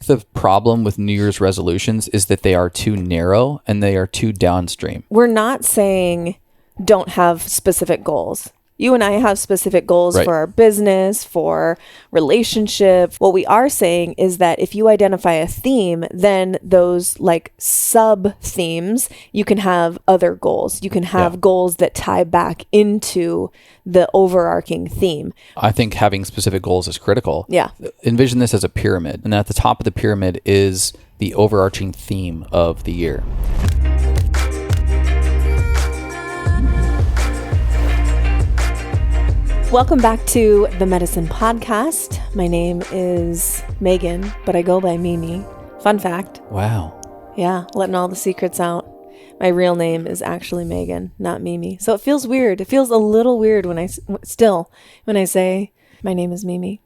the problem with New Year's resolutions is that they are too narrow and they are too downstream. We're not saying don't have specific goals. You and I have specific goals Right. for our business, for relationship. What we are saying is that if you identify a theme, then those like sub themes, you can have other goals. You can have goals that tie back into the overarching theme. I think having specific goals is critical. Yeah. Envision this as a pyramid, and at the top of the pyramid is the overarching theme of the year. Welcome back to the Medicin podcast. My name is Megan, but I go by Mimi. Fun fact. Wow. Yeah, letting all the secrets out. My real name is actually Megan, not Mimi. So it feels weird. It feels a little weird when I say my name is Mimi.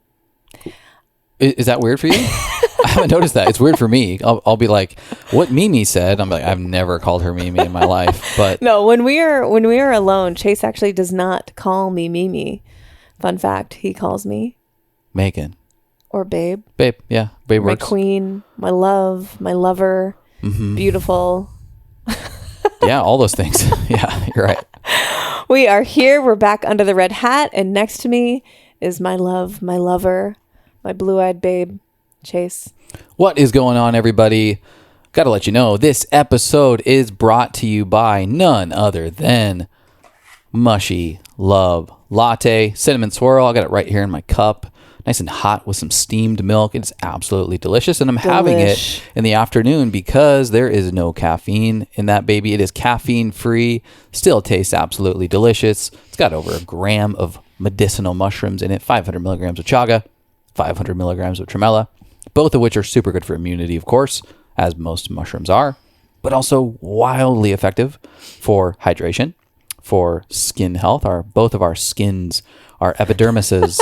Is that weird for you? I haven't noticed that. It's weird for me. I'll be like, what Mimi said. I'm like, I've never called her Mimi in my life. But no, when we are alone, Chase actually does not call me Mimi. Fun fact, he calls me Megan. Or babe. Babe, yeah. Babe works. My queen, my love, my lover, beautiful. Yeah, all those things. Yeah, you're right. We are here. We're back under the red hat. And next to me is my love, my lover, my blue-eyed babe, Chase. What is going on, everybody? Got to let you know, this episode is brought to you by none other than Mushy Love Latte Cinnamon Swirl. I got it right here in my cup. Nice and hot with some steamed milk. It's absolutely delicious. And I'm having it in the afternoon because there is no caffeine in that baby. It is caffeine free. Still tastes absolutely delicious. It's got over a gram of medicinal mushrooms in it, 500 milligrams of chaga, 500 milligrams of tremella, both of which are super good for immunity, of course, as most mushrooms are, but also wildly effective for hydration, for skin health. Both of our skins, our epidermises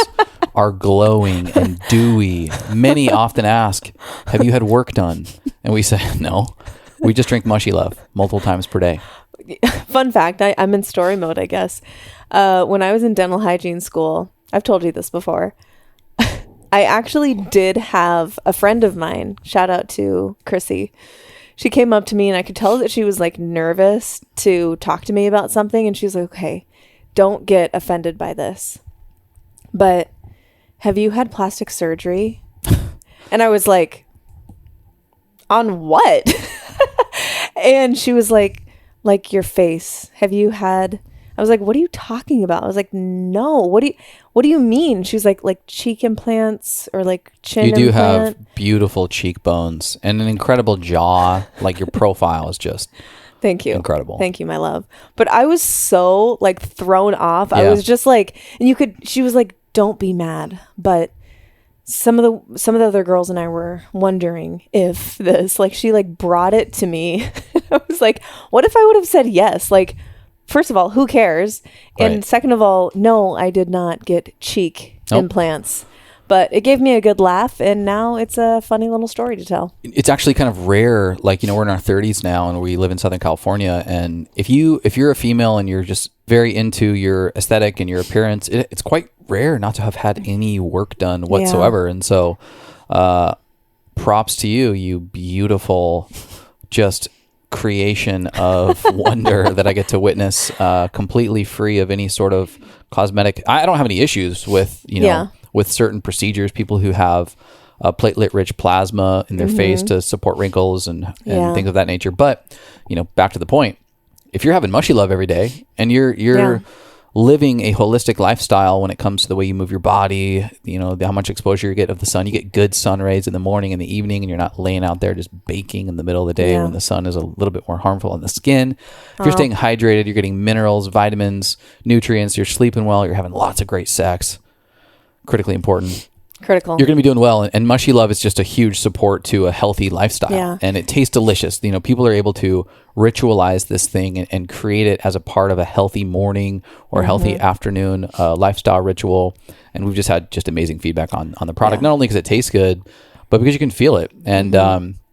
are glowing and dewy. Many often ask, have you had work done? And we say, no, we just drink Mushy Love multiple times per day. Fun fact, I'm in story mode, I guess. When I was in dental hygiene school, I've told you this before, I actually did have a friend of mine, shout out to Chrissy. She came up to me and I could tell that she was like nervous to talk to me about something. And she was like, okay, don't get offended by this, but have you had plastic surgery? And I was like, on what? And she was like your face. Have you had... I was like, what are you talking about? I was like, no, what do you mean? She was like cheek implants or like chin implant. You do have beautiful cheekbones and an incredible jaw. Like your profile is just thank you. Incredible. Thank you, my love. But I was so like thrown off. Yeah. I was just like, and she was like, don't be mad. But some of the other girls and I were wondering if this, like, she like brought it to me. I was like, what if I would have said yes? Like, first of all, who cares? Right. And second of all, no, I did not get cheek implants. But it gave me a good laugh, and now it's a funny little story to tell. It's actually kind of rare. Like, we're in our 30s now, and we live in Southern California. And if you're a female and you're just very into your aesthetic and your appearance, it's quite rare not to have had any work done whatsoever. Yeah. And so, props to you, you beautiful, just creation of wonder that I get to witness, completely free of any sort of cosmetic. I don't have any issues with, with certain procedures, people who have platelet rich plasma in their face to support wrinkles and things of that nature. But, back to the point, if you're having Mushy Love every day and you're living a holistic lifestyle when it comes to the way you move your body, how much exposure you get of the sun, you get good sun rays in the morning and the evening, and you're not laying out there just baking in the middle of the day when the sun is a little bit more harmful on the skin. If you're staying hydrated, you're getting minerals, vitamins, nutrients, you're sleeping well, you're having lots of great sex. Critically important. Critical. You're going to be doing well. And Mushy Love is just a huge support to a healthy lifestyle. Yeah. And it tastes delicious. People are able to ritualize this thing and create it as a part of a healthy morning or healthy afternoon lifestyle ritual. And we've just had amazing feedback on the product, not only because it tastes good, but because you can feel it. And,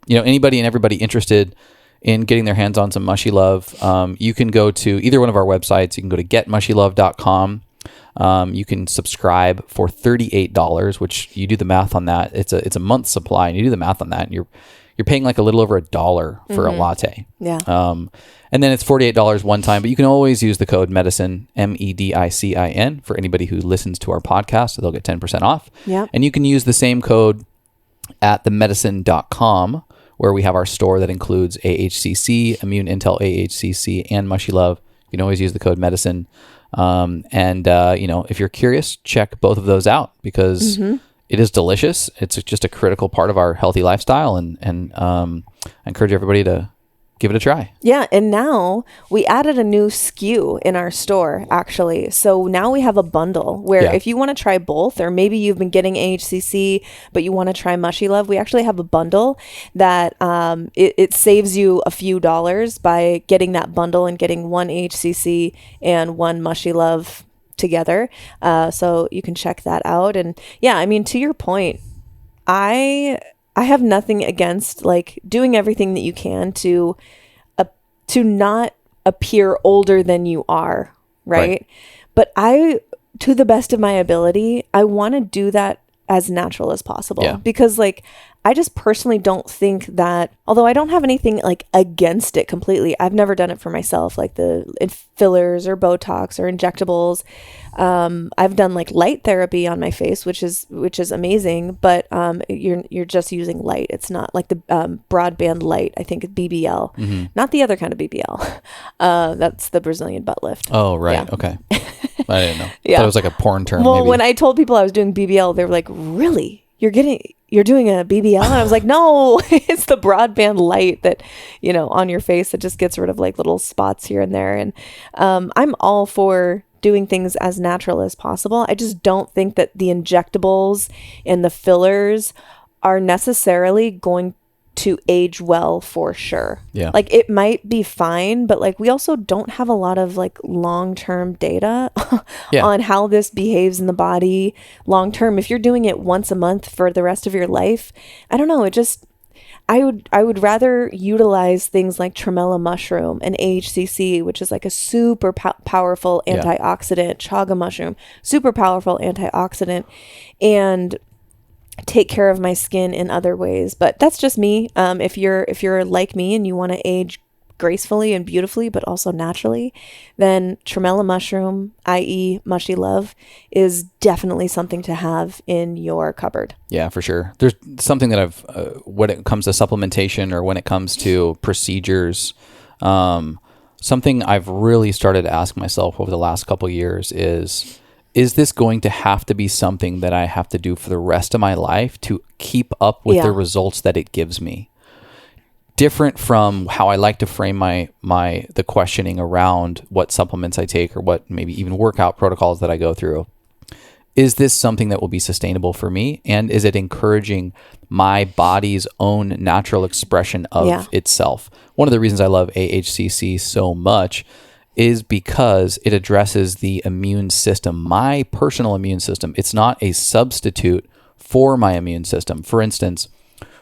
anybody and everybody interested in getting their hands on some Mushy Love, you can go to either one of our websites. You can go to getmushylove.com. You can subscribe for $38, which you do the math on that. It's a month's supply, and you do the math on that, and you're paying like a little over $1 for a latte. Yeah. And then it's $48 one time, but you can always use the code Medicin, MEDICIN, for anybody who listens to our podcast. So they'll get 10% off. Yeah. And you can use the same code at themedicin.com, where we have our store that includes AHCC, Immune Intel AHCC, and Mushy Love. You can always use the code Medicin. If you're curious, check both of those out, because it is delicious. It's just a critical part of our healthy lifestyle, and I encourage everybody to give it a try. Yeah. And now we added a new SKU in our store, actually. So now we have a bundle where if you want to try both, or maybe you've been getting AHCC, but you want to try Mushy Love, we actually have a bundle that it saves you a few dollars by getting that bundle and getting one AHCC and one Mushy Love together. So you can check that out. And yeah, I mean, to your point, I have nothing against like doing everything that you can to not appear older than you are, right? But to the best of my ability, I want to do that as natural as possible, because like I just personally don't think that, although I don't have anything like against it completely, I've never done it for myself, like the fillers or Botox or injectables. I've done like light therapy on my face, which is amazing, but you're just using light. It's not like the broadband light. I think it's BBL, not the other kind of BBL. That's the Brazilian butt lift. Oh, right. Yeah. Okay. I didn't know. I thought it was like a porn term. Well, maybe. when I told people I was doing BBL, they were like, "Really? You're doing a BBL?" And I was like, "No, it's the broadband light that, on your face that just gets rid of like little spots here and there." And I'm all for doing things as natural as possible. I just don't think that the injectables and the fillers are necessarily going to age well for sure. Yeah. Like it might be fine, but like we also don't have a lot of like long-term data on how this behaves in the body long-term. If you're doing it once a month for the rest of your life, I don't know. I would rather utilize things like tremella mushroom and AHCC, which is like a super powerful antioxidant, chaga mushroom, super powerful antioxidant, and take care of my skin in other ways. But that's just me. If you're like me and you want to age gracefully and beautifully, but also naturally, then tremella mushroom, i.e. Mushy Love, is definitely something to have in your cupboard. Yeah, for sure. There's something that I've, when it comes to supplementation or when it comes to procedures, something I've really started to ask myself over the last couple of years is this going to have to be something that I have to do for the rest of my life to keep up with the results that it gives me? Different from how I like to frame the questioning around what supplements I take or what maybe even workout protocols that I go through. Is this something that will be sustainable for me? And is it encouraging my body's own natural expression of itself? One of the reasons I love AHCC so much is because it addresses the immune system, my personal immune system. It's not a substitute for my immune system. For instance,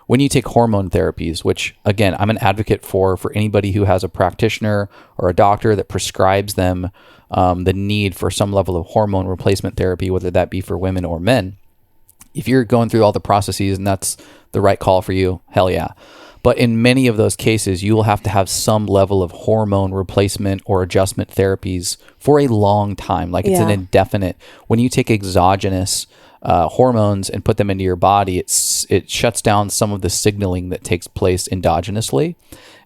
when you take hormone therapies, which again, I'm an advocate for anybody who has a practitioner or a doctor that prescribes them the need for some level of hormone replacement therapy, whether that be for women or men. If you're going through all the processes and that's the right call for you, hell yeah. But in many of those cases, you will have to have some level of hormone replacement or adjustment therapies for a long time. Like it's an indefinite. When you take exogenous hormones and put them into your body, it shuts down some of the signaling that takes place endogenously.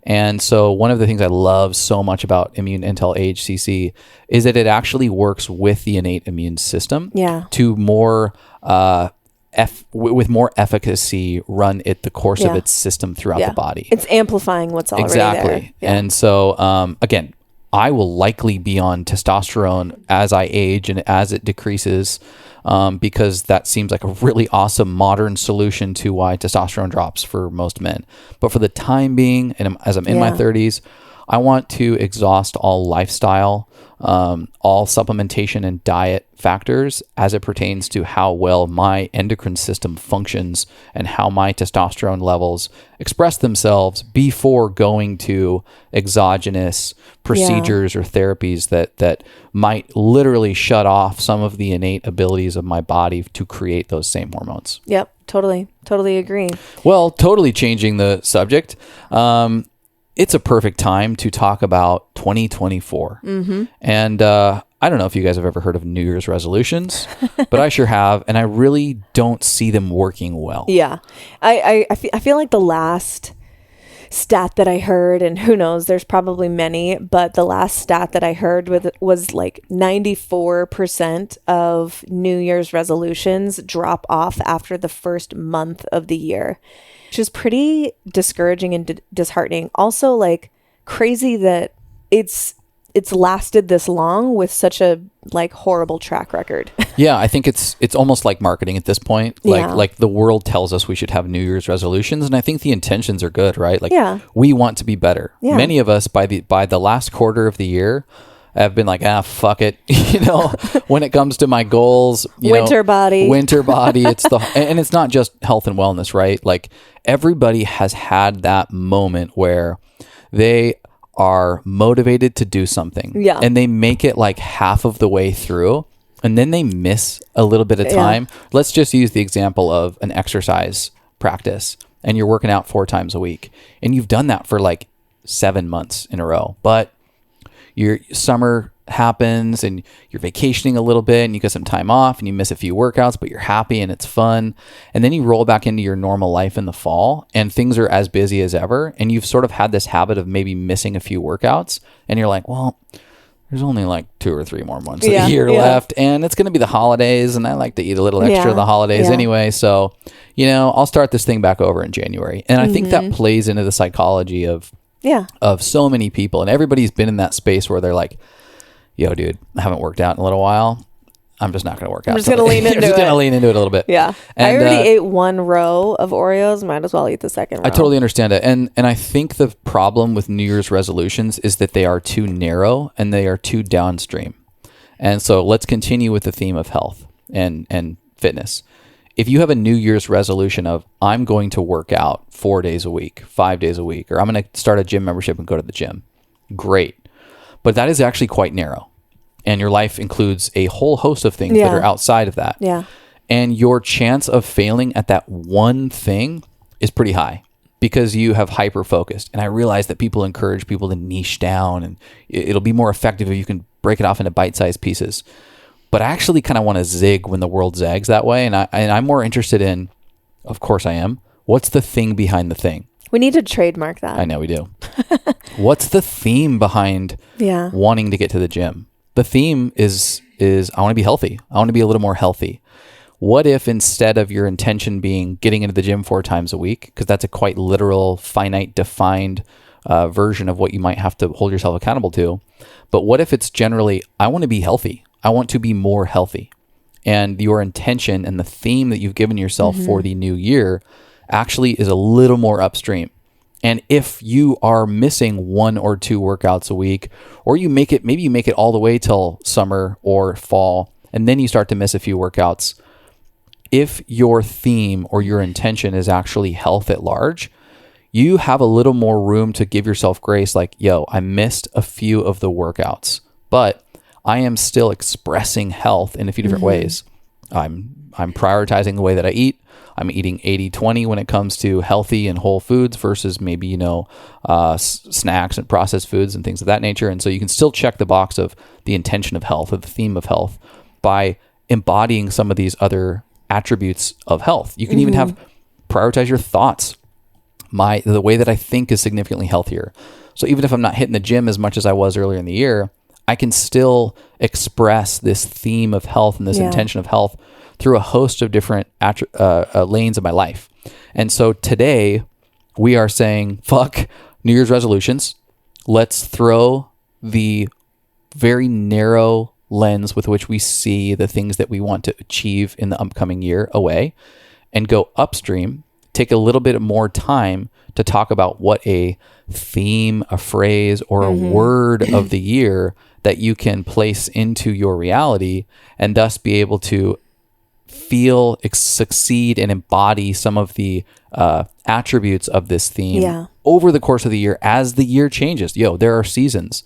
And so one of the things I love so much about Immune Intel AHCC is that it actually works with the innate immune system to more with more efficacy run the course of its system throughout the body. It's amplifying what's already there. Yeah. And so, again, I will likely be on testosterone as I age and as it decreases, because that seems like a really awesome modern solution to why testosterone drops for most men. But for the time being, and as I'm in my 30s, I want to exhaust all lifestyle, all supplementation and diet factors as it pertains to how well my endocrine system functions and how my testosterone levels express themselves before going to exogenous procedures or therapies that might literally shut off some of the innate abilities of my body to create those same hormones. Yep. Totally agree. Well, totally changing the subject. It's a perfect time to talk about 2024. And I don't know if you guys have ever heard of New Year's resolutions, but I sure have. And I really don't see them working well. Yeah. I feel like the last stat that I heard, and who knows, there's probably many, but the last stat that I heard was like 94% of New Year's resolutions drop off after the first month of the year, which is pretty discouraging and disheartening. Also, like, crazy that it's lasted this long with such a like horrible track record. Yeah, I think it's almost like marketing at this point. Like the world tells us we should have New Year's resolutions, and I think the intentions are good, right? Like we want to be better. Yeah. Many of us by the last quarter of the year have been like, fuck it. When it comes to my goals, winter body, and it's not just health and wellness, right? Like everybody has had that moment where they are motivated to do something and they make it like half of the way through and then they miss a little bit of time. Let's just use the example of an exercise practice and you're working out 4 times a week and you've done that for like 7 months in a row, but your summer happens and you're vacationing a little bit and you get some time off and you miss a few workouts, but you're happy and it's fun. And then you roll back into your normal life in the fall and things are as busy as ever. And you've sort of had this habit of maybe missing a few workouts and you're like, well, there's only like 2 or 3 more months of the year left and it's going to be the holidays and I like to eat a little extra of the holidays anyway. So, I'll start this thing back over in January. And I think that plays into the psychology of so many people, and everybody's been in that space where they're like, yo, dude, I haven't worked out in a little while. I'm just not going to work out. I'm just going to lean into it. I'm just going to lean into it a little bit. Yeah. And, I already ate 1 row of Oreos. Might as well eat the second row. I totally understand it. And I think the problem with New Year's resolutions is that they are too narrow and they are too downstream. And so let's continue with the theme of health and fitness. If you have a New Year's resolution of, I'm going to work out 4 days a week, 5 days a week, or I'm going to start a gym membership and go to the gym, great. But that is actually quite narrow. And your life includes a whole host of things that are outside of that. Yeah. And your chance of failing at that one thing is pretty high because you have hyper-focused. And I realize that people encourage people to niche down and it'll be more effective if you can break it off into bite-sized pieces. But I actually kind of want to zig when the world zags that way. And I'm more interested in, of course I am, what's the thing behind the thing? We need to trademark that. I know we do. What's the theme behind wanting to get to the gym? The theme is I want to be healthy. I want to be a little more healthy. What if instead of your intention being getting into the gym 4 times a week, because that's a quite literal, finite, defined version of what you might have to hold yourself accountable to, but what if it's generally, I want to be healthy. I want to be more healthy. And your intention and the theme that you've given yourself for the new year actually is a little more upstream. And if you are missing 1 or 2 workouts a week, or maybe you make it all the way till summer or fall, and then you start to miss a few workouts, if your theme or your intention is actually health at large, you have a little more room to give yourself grace. Like, yo, I missed a few of the workouts, but I am still expressing health in a few different ways. I'm prioritizing the way that I eat. I'm eating 80-20 when it comes to healthy and whole foods versus maybe, snacks and processed foods and things of that nature. And so you can still check the box of the intention of health or the theme of health by embodying some of these other attributes of health. You can even have prioritize your thoughts. The way that I think is significantly healthier. So even if I'm not hitting the gym as much as I was earlier in the year, I can still express this theme of health and this intention of health through a host of different lanes of my life. And so today we are saying, fuck New Year's resolutions. Let's throw the very narrow lens with which we see the things that we want to achieve in the upcoming year away and go upstream. take a little bit more time to talk about what a theme, a phrase, or a word of the year that you can place into your reality, and thus be able to feel, succeed, and embody some of the attributes of this theme over the course of the year as the year changes. There are seasons,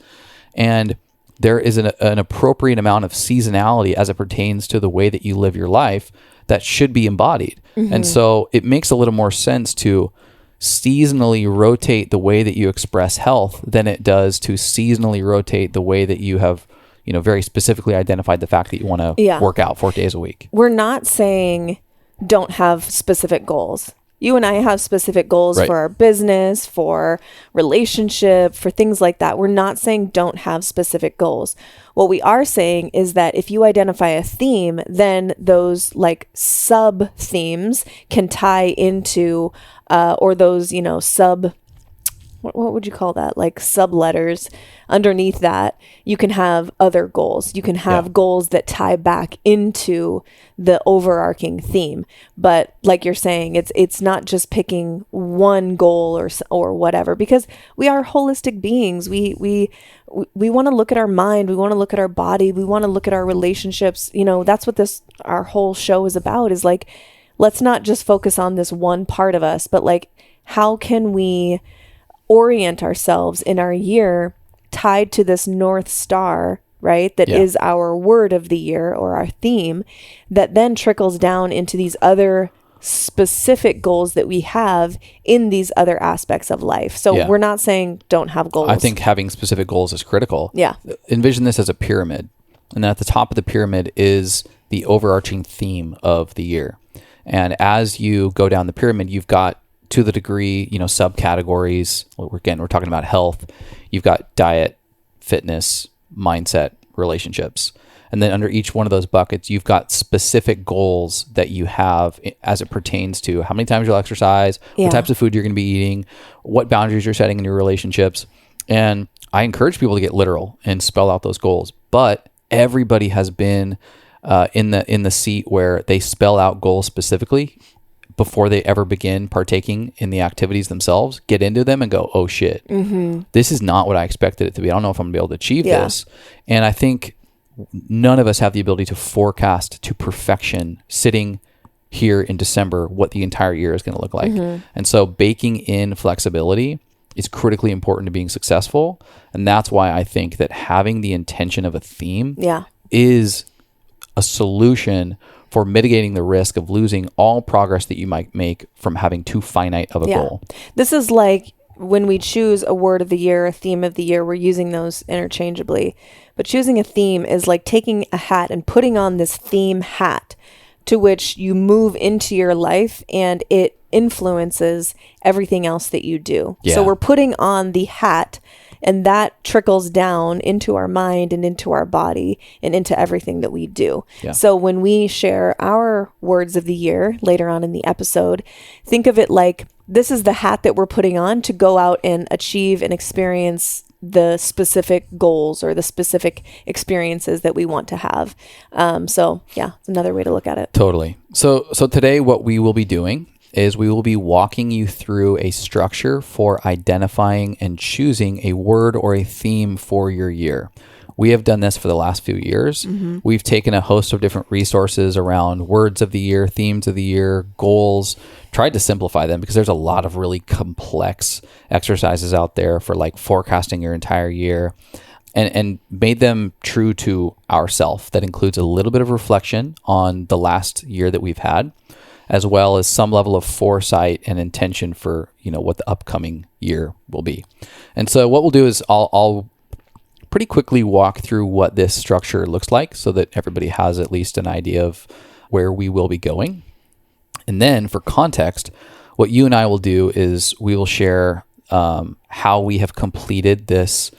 and there is an appropriate amount of seasonality as it pertains to the way that you live your life that should be embodied. And so it makes a little more sense to seasonally rotate the way that you express health than it does to seasonally rotate the way that you have, very specifically identified the fact that you want to work out 4 days a week. We're not saying don't have specific goals. You and I have specific goals for our business, for relationship, for things like that. We're not saying don't have specific goals. What we are saying is that if you identify a theme, then those like sub themes can tie into, or those, what would you call that? Like sub letters underneath that, you can have other goals. You can have goals that tie back into the overarching theme. But like you're saying, it's not just picking one goal or whatever, because we are holistic beings. We want to look at our mind. We want to look at our body. We want to look at our relationships. That's what our whole show is about, is like, let's not just focus on this one part of us, but like, how can we orient ourselves in our year tied to this North Star, right? That is our word of the year or our theme, that then trickles down into these other specific goals that we have in these other aspects of life. So we're not saying don't have goals. I think having specific goals is critical. Yeah. Envision this as a pyramid. And at the top of the pyramid is the overarching theme of the year. And as you go down the pyramid, you've got, to the degree, subcategories. We're talking about health. You've got diet, fitness, mindset, relationships. And then under each one of those buckets, you've got specific goals that you have as it pertains to how many times you'll exercise, what types of food you're going to be eating, what boundaries you're setting in your relationships. And I encourage people to get literal and spell out those goals. But everybody has been in the seat where they spell out goals specifically before they ever begin partaking in the activities themselves, get into them and go, oh shit, this is not what I expected it to be. I don't know if I'm gonna be able to achieve this. And I think none of us have the ability to forecast to perfection sitting here in December what the entire year is going to look like. And so baking in flexibility is critically important to being successful. And that's why I think that having the intention of a theme is a solution for mitigating the risk of losing all progress that you might make from having too finite of a goal. This is like when we choose a word of the year, a theme of the year, we're using those interchangeably. But choosing a theme is like taking a hat and putting on this theme hat to which you move into your life, and it influences everything else that you do. So we're putting on the hat, and that trickles down into our mind and into our body and into everything that we do. So when we share our words of the year later on in the episode, think of it like this is the hat that we're putting on to go out and achieve and experience the specific goals or the specific experiences that we want to have. So it's another way to look at it. Totally. So today what we will be doing is we will be walking you through a structure for identifying and choosing a word or a theme for your year. We have done this for the last few years. We've taken a host of different resources around words of the year, themes of the year, goals, tried to simplify them because there's a lot of really complex exercises out there for like forecasting your entire year, and made them true to ourself. That includes a little bit of reflection on the last year that we've had, as well as some level of foresight and intention for, what the upcoming year will be. And so what we'll do is I'll pretty quickly walk through what this structure looks like so that everybody has at least an idea of where we will be going. And then for context, what you and I will do is we will share how we have completed this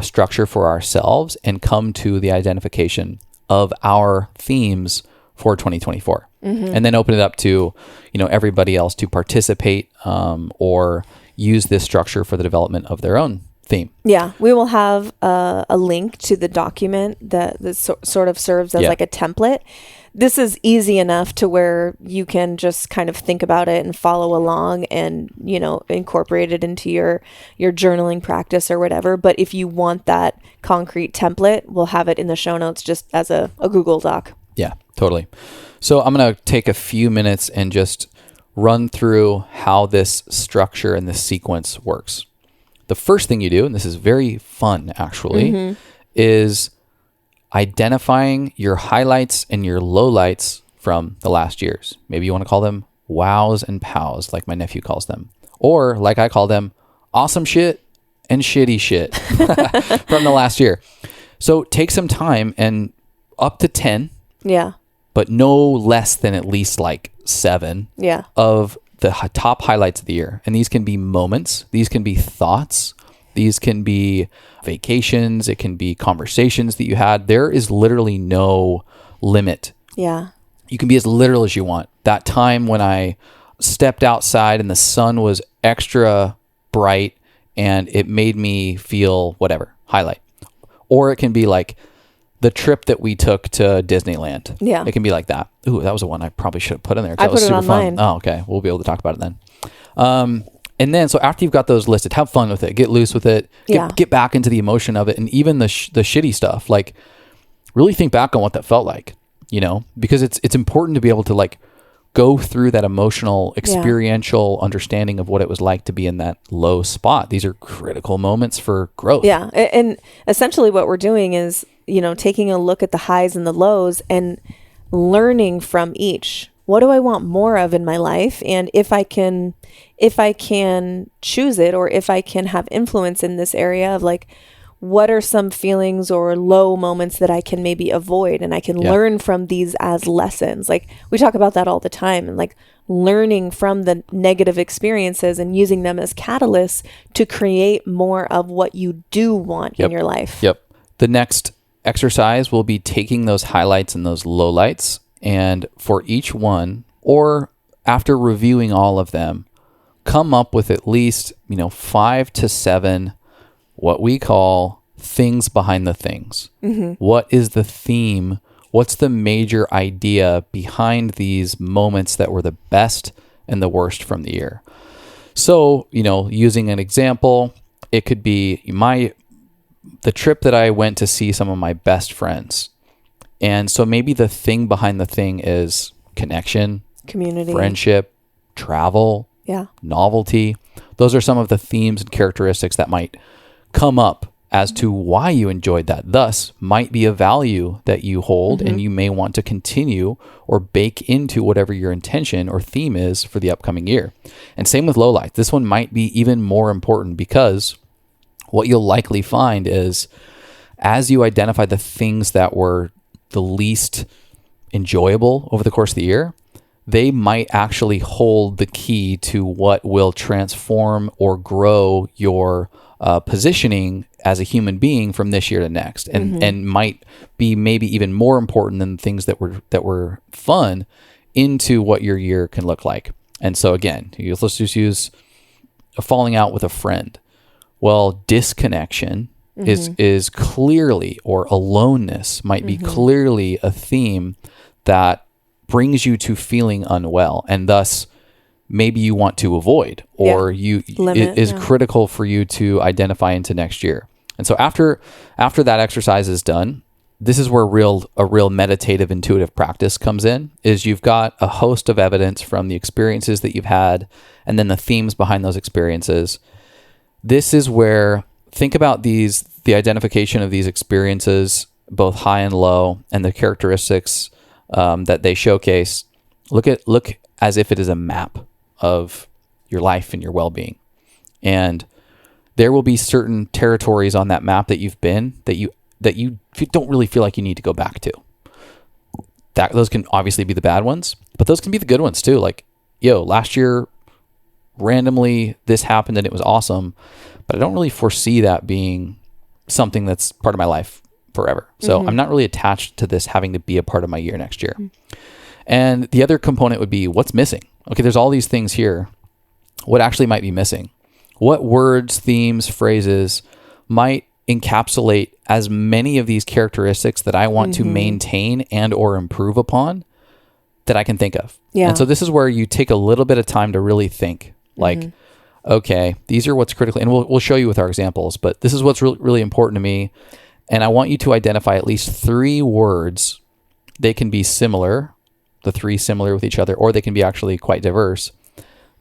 structure for ourselves and come to the identification of our themes for 2024. And then open it up to, everybody else to participate or use this structure for the development of their own theme. Yeah, we will have a link to the document that sort of serves as like a template this is easy enough to where you can just kind of think about it and follow along and, incorporate it into your journaling practice or whatever. But if you want that concrete template, we'll have it in the show notes just as a Google Doc. Yeah, totally. So I'm going to take a few minutes and just run through how this structure and this sequence works. The first thing you do, and this is very fun actually, is identifying your highlights and your lowlights from the last years. Maybe you want to call them wows and pows, like my nephew calls them. Or like I call them, awesome shit and shitty shit from the last year. So take some time and up to 10. Yeah. But no less than at least like 7 of the top highlights of the year. And these can be moments. These can be thoughts. These can be vacations. It can be conversations that you had. There is literally no limit. Yeah. You can be as literal as you want. That time when I stepped outside and the sun was extra bright and it made me feel whatever, highlight. Or it can be like the trip that we took to Disneyland. Yeah. It can be like that. Ooh, that was the one I probably should have put in there. I That was put it super on fun. mine. Oh, okay. We'll be able to talk about it then. And then, so after you've got those listed, have fun with it. Get loose with it. Get back into the emotion of it. And even the shitty stuff, like really think back on what that felt like, because it's important to be able to like go through that emotional, experiential understanding of what it was like to be in that low spot. These are critical moments for growth. Yeah. And essentially what we're doing is, taking a look at the highs and the lows and learning from each. What do I want more of in my life? And if I can choose it, or if I can have influence in this area of like, what are some feelings or low moments that I can maybe avoid, and I can learn from these as lessons. Like we talk about that all the time, and like learning from the negative experiences and using them as catalysts to create more of what you do want in your life. Yep. The next exercise will be taking those highlights and those lowlights, and for each one, or after reviewing all of them, come up with at least, 5 to 7 what we call things behind the things. What is the theme? What's the major idea behind these moments that were the best and the worst from the year? So, using an example, it could be the trip that I went to see some of my best friends. And so maybe the thing behind the thing is connection, community, friendship, travel, novelty. Those are some of the themes and characteristics that might come up as to why you enjoyed that. Thus, might be a value that you hold and you may want to continue or bake into whatever your intention or theme is for the upcoming year. And same with lowlights. This one might be even more important, because what you'll likely find is as you identify the things that were the least enjoyable over the course of the year, they might actually hold the key to what will transform or grow your positioning as a human being from this year to next, and might be maybe even more important than things that were fun into what your year can look like. And so again, let's just use a falling out with a friend. Well, disconnection is clearly, or aloneness might be clearly a theme that brings you to feeling unwell, and thus maybe you want to avoid, or it is critical for you to identify into next year. And so after that exercise is done, this is where a real meditative, intuitive practice comes in, is you've got a host of evidence from the experiences that you've had, and then the themes behind those experiences. This is where, think about the identification of these experiences, both high and low, and the characteristics that they showcase. Look as if it is a map of your life and your well-being. And there will be certain territories on that map that you've been that you don't really feel like you need to go back to. Those can obviously be the bad ones, but those can be the good ones too. Like, last year randomly this happened and it was awesome, but I don't really foresee that being something that's part of my life forever. So I'm not really attached to this having to be a part of my year next year. And the other component would be what's missing. Okay, there's all these things here. What actually might be missing? What words, themes, phrases might encapsulate as many of these characteristics that I want to maintain and or improve upon that I can think of. Yeah. And so this is where you take a little bit of time to really think, like, okay, these are what's critical. And we'll show you with our examples, but this is what's really important to me. And I want you to identify at least 3 words. They can be similar, the 3 similar with each other, or they can be actually quite diverse,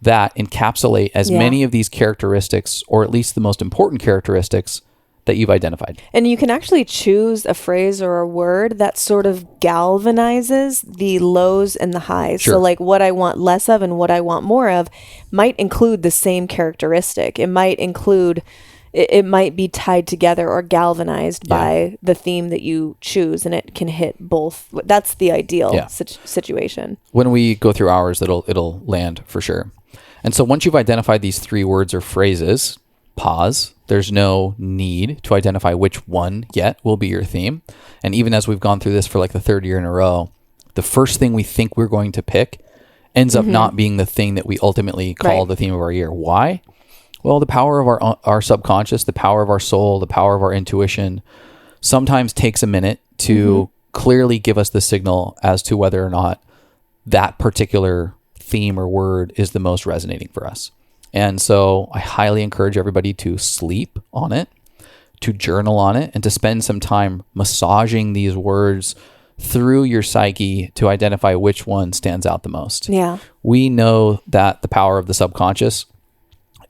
that encapsulate as many of these characteristics, or at least the most important characteristics that you've identified. And you can actually choose a phrase or a word that sort of galvanizes the lows and the highs. Sure. So like what I want less of and what I want more of might include the same characteristic. It might include, it might be tied together or galvanized by the theme that you choose, and it can hit both. That's the ideal situation. When we go through ours, it'll land for sure. And so once you've identified these 3 words or phrases, pause. There's no need to identify which one yet will be your theme. And even as we've gone through this for like the 3rd year in a row, the first thing we think we're going to pick ends up not being the thing that we ultimately call the theme of our year. Why? Well, the power of our subconscious, the power of our soul, the power of our intuition sometimes takes a minute to clearly give us the signal as to whether or not that particular theme or word is the most resonating for us. And so I highly encourage everybody to sleep on it, to journal on it, and to spend some time massaging these words through your psyche to identify which one stands out the most. Yeah. We know that the power of the subconscious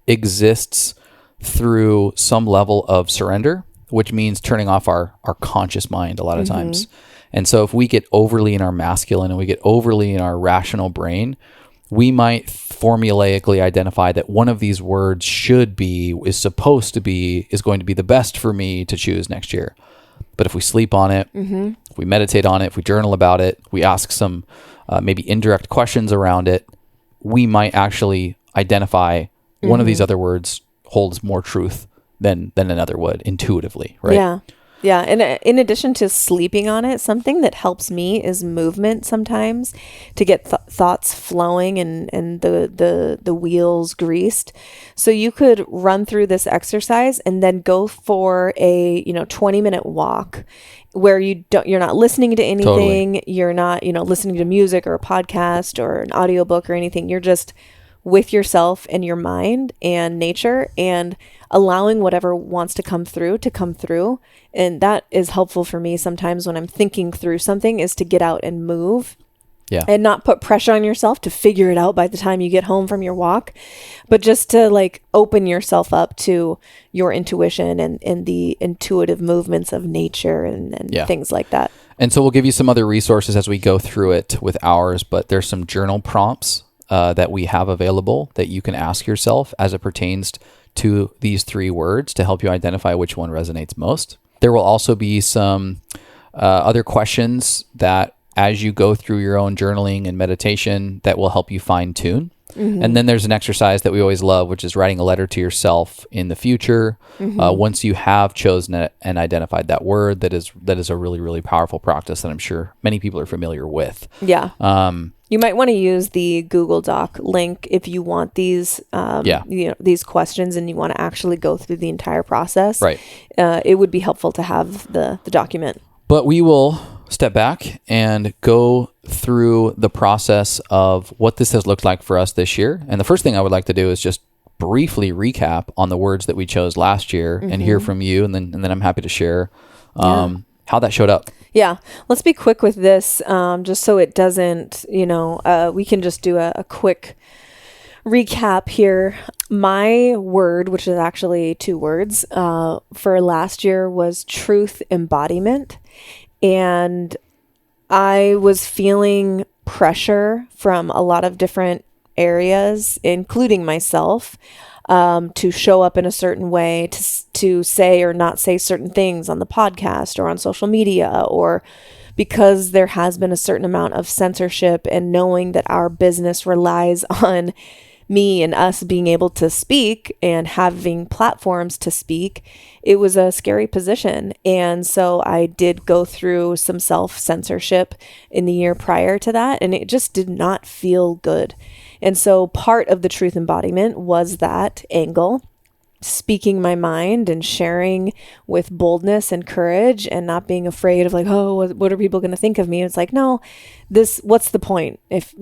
exists through some level of surrender, which means turning off our conscious mind a lot of times. And so if we get overly in our masculine and we get overly in our rational brain, we might formulaically identify that one of these words is going to be the best for me to choose next year. But if we sleep on it, if we meditate on it, if we journal about it, we ask some maybe indirect questions around it, we might actually identify one of these other words holds more truth than another would intuitively, right? Yeah. Yeah. And in addition to sleeping on it, something that helps me is movement sometimes to get thoughts flowing and the wheels greased. So you could run through this exercise and then go for a 20-minute walk where you're not listening to anything. Totally. You're not, listening to music or a podcast or an audiobook or anything. You're just with yourself and your mind and nature and allowing whatever wants to come through. And that is helpful for me sometimes when I'm thinking through something, is to get out and move. Yeah. And not put pressure on yourself to figure it out by the time you get home from your walk, but just to like open yourself up to your intuition and the intuitive movements of nature and things like that. And so we'll give you some other resources as we go through it with ours, but there's some journal prompts that we have available that you can ask yourself as it pertains to these 3 words to help you identify which one resonates most. There will also be some other questions that as you go through your own journaling and meditation that will help you fine tune. And then there's an exercise that we always love, which is writing a letter to yourself in the future. Once you have chosen and identified that word, that is a really, really powerful practice that I'm sure many people are familiar with. Yeah. You might want to use the Google Doc link if you want these, these questions and you want to actually go through the entire process. Right. It would be helpful to have the document. But we will step back and go through the process of what this has looked like for us this year. And the first thing I would like to do is just briefly recap on the words that we chose last year and hear from you. And then I'm happy to share how that showed up. Yeah. Let's be quick with this, just so it doesn't, we can just do a quick recap here. My word, which is actually 2 words, for last year was truth embodiment. And I was feeling pressure from a lot of different areas, including myself, to show up in a certain way, to say or not say certain things on the podcast or on social media, or because there has been a certain amount of censorship, and knowing that our business relies on me and us being able to speak and having platforms to speak, it was a scary position. And so I did go through some self-censorship in the year prior to that, and it just did not feel good. And so part of the truth embodiment was that angle. speaking my mind and sharing with boldness and courage and not being afraid of like, oh, what are people going to think of me? It's like, no, what's the point if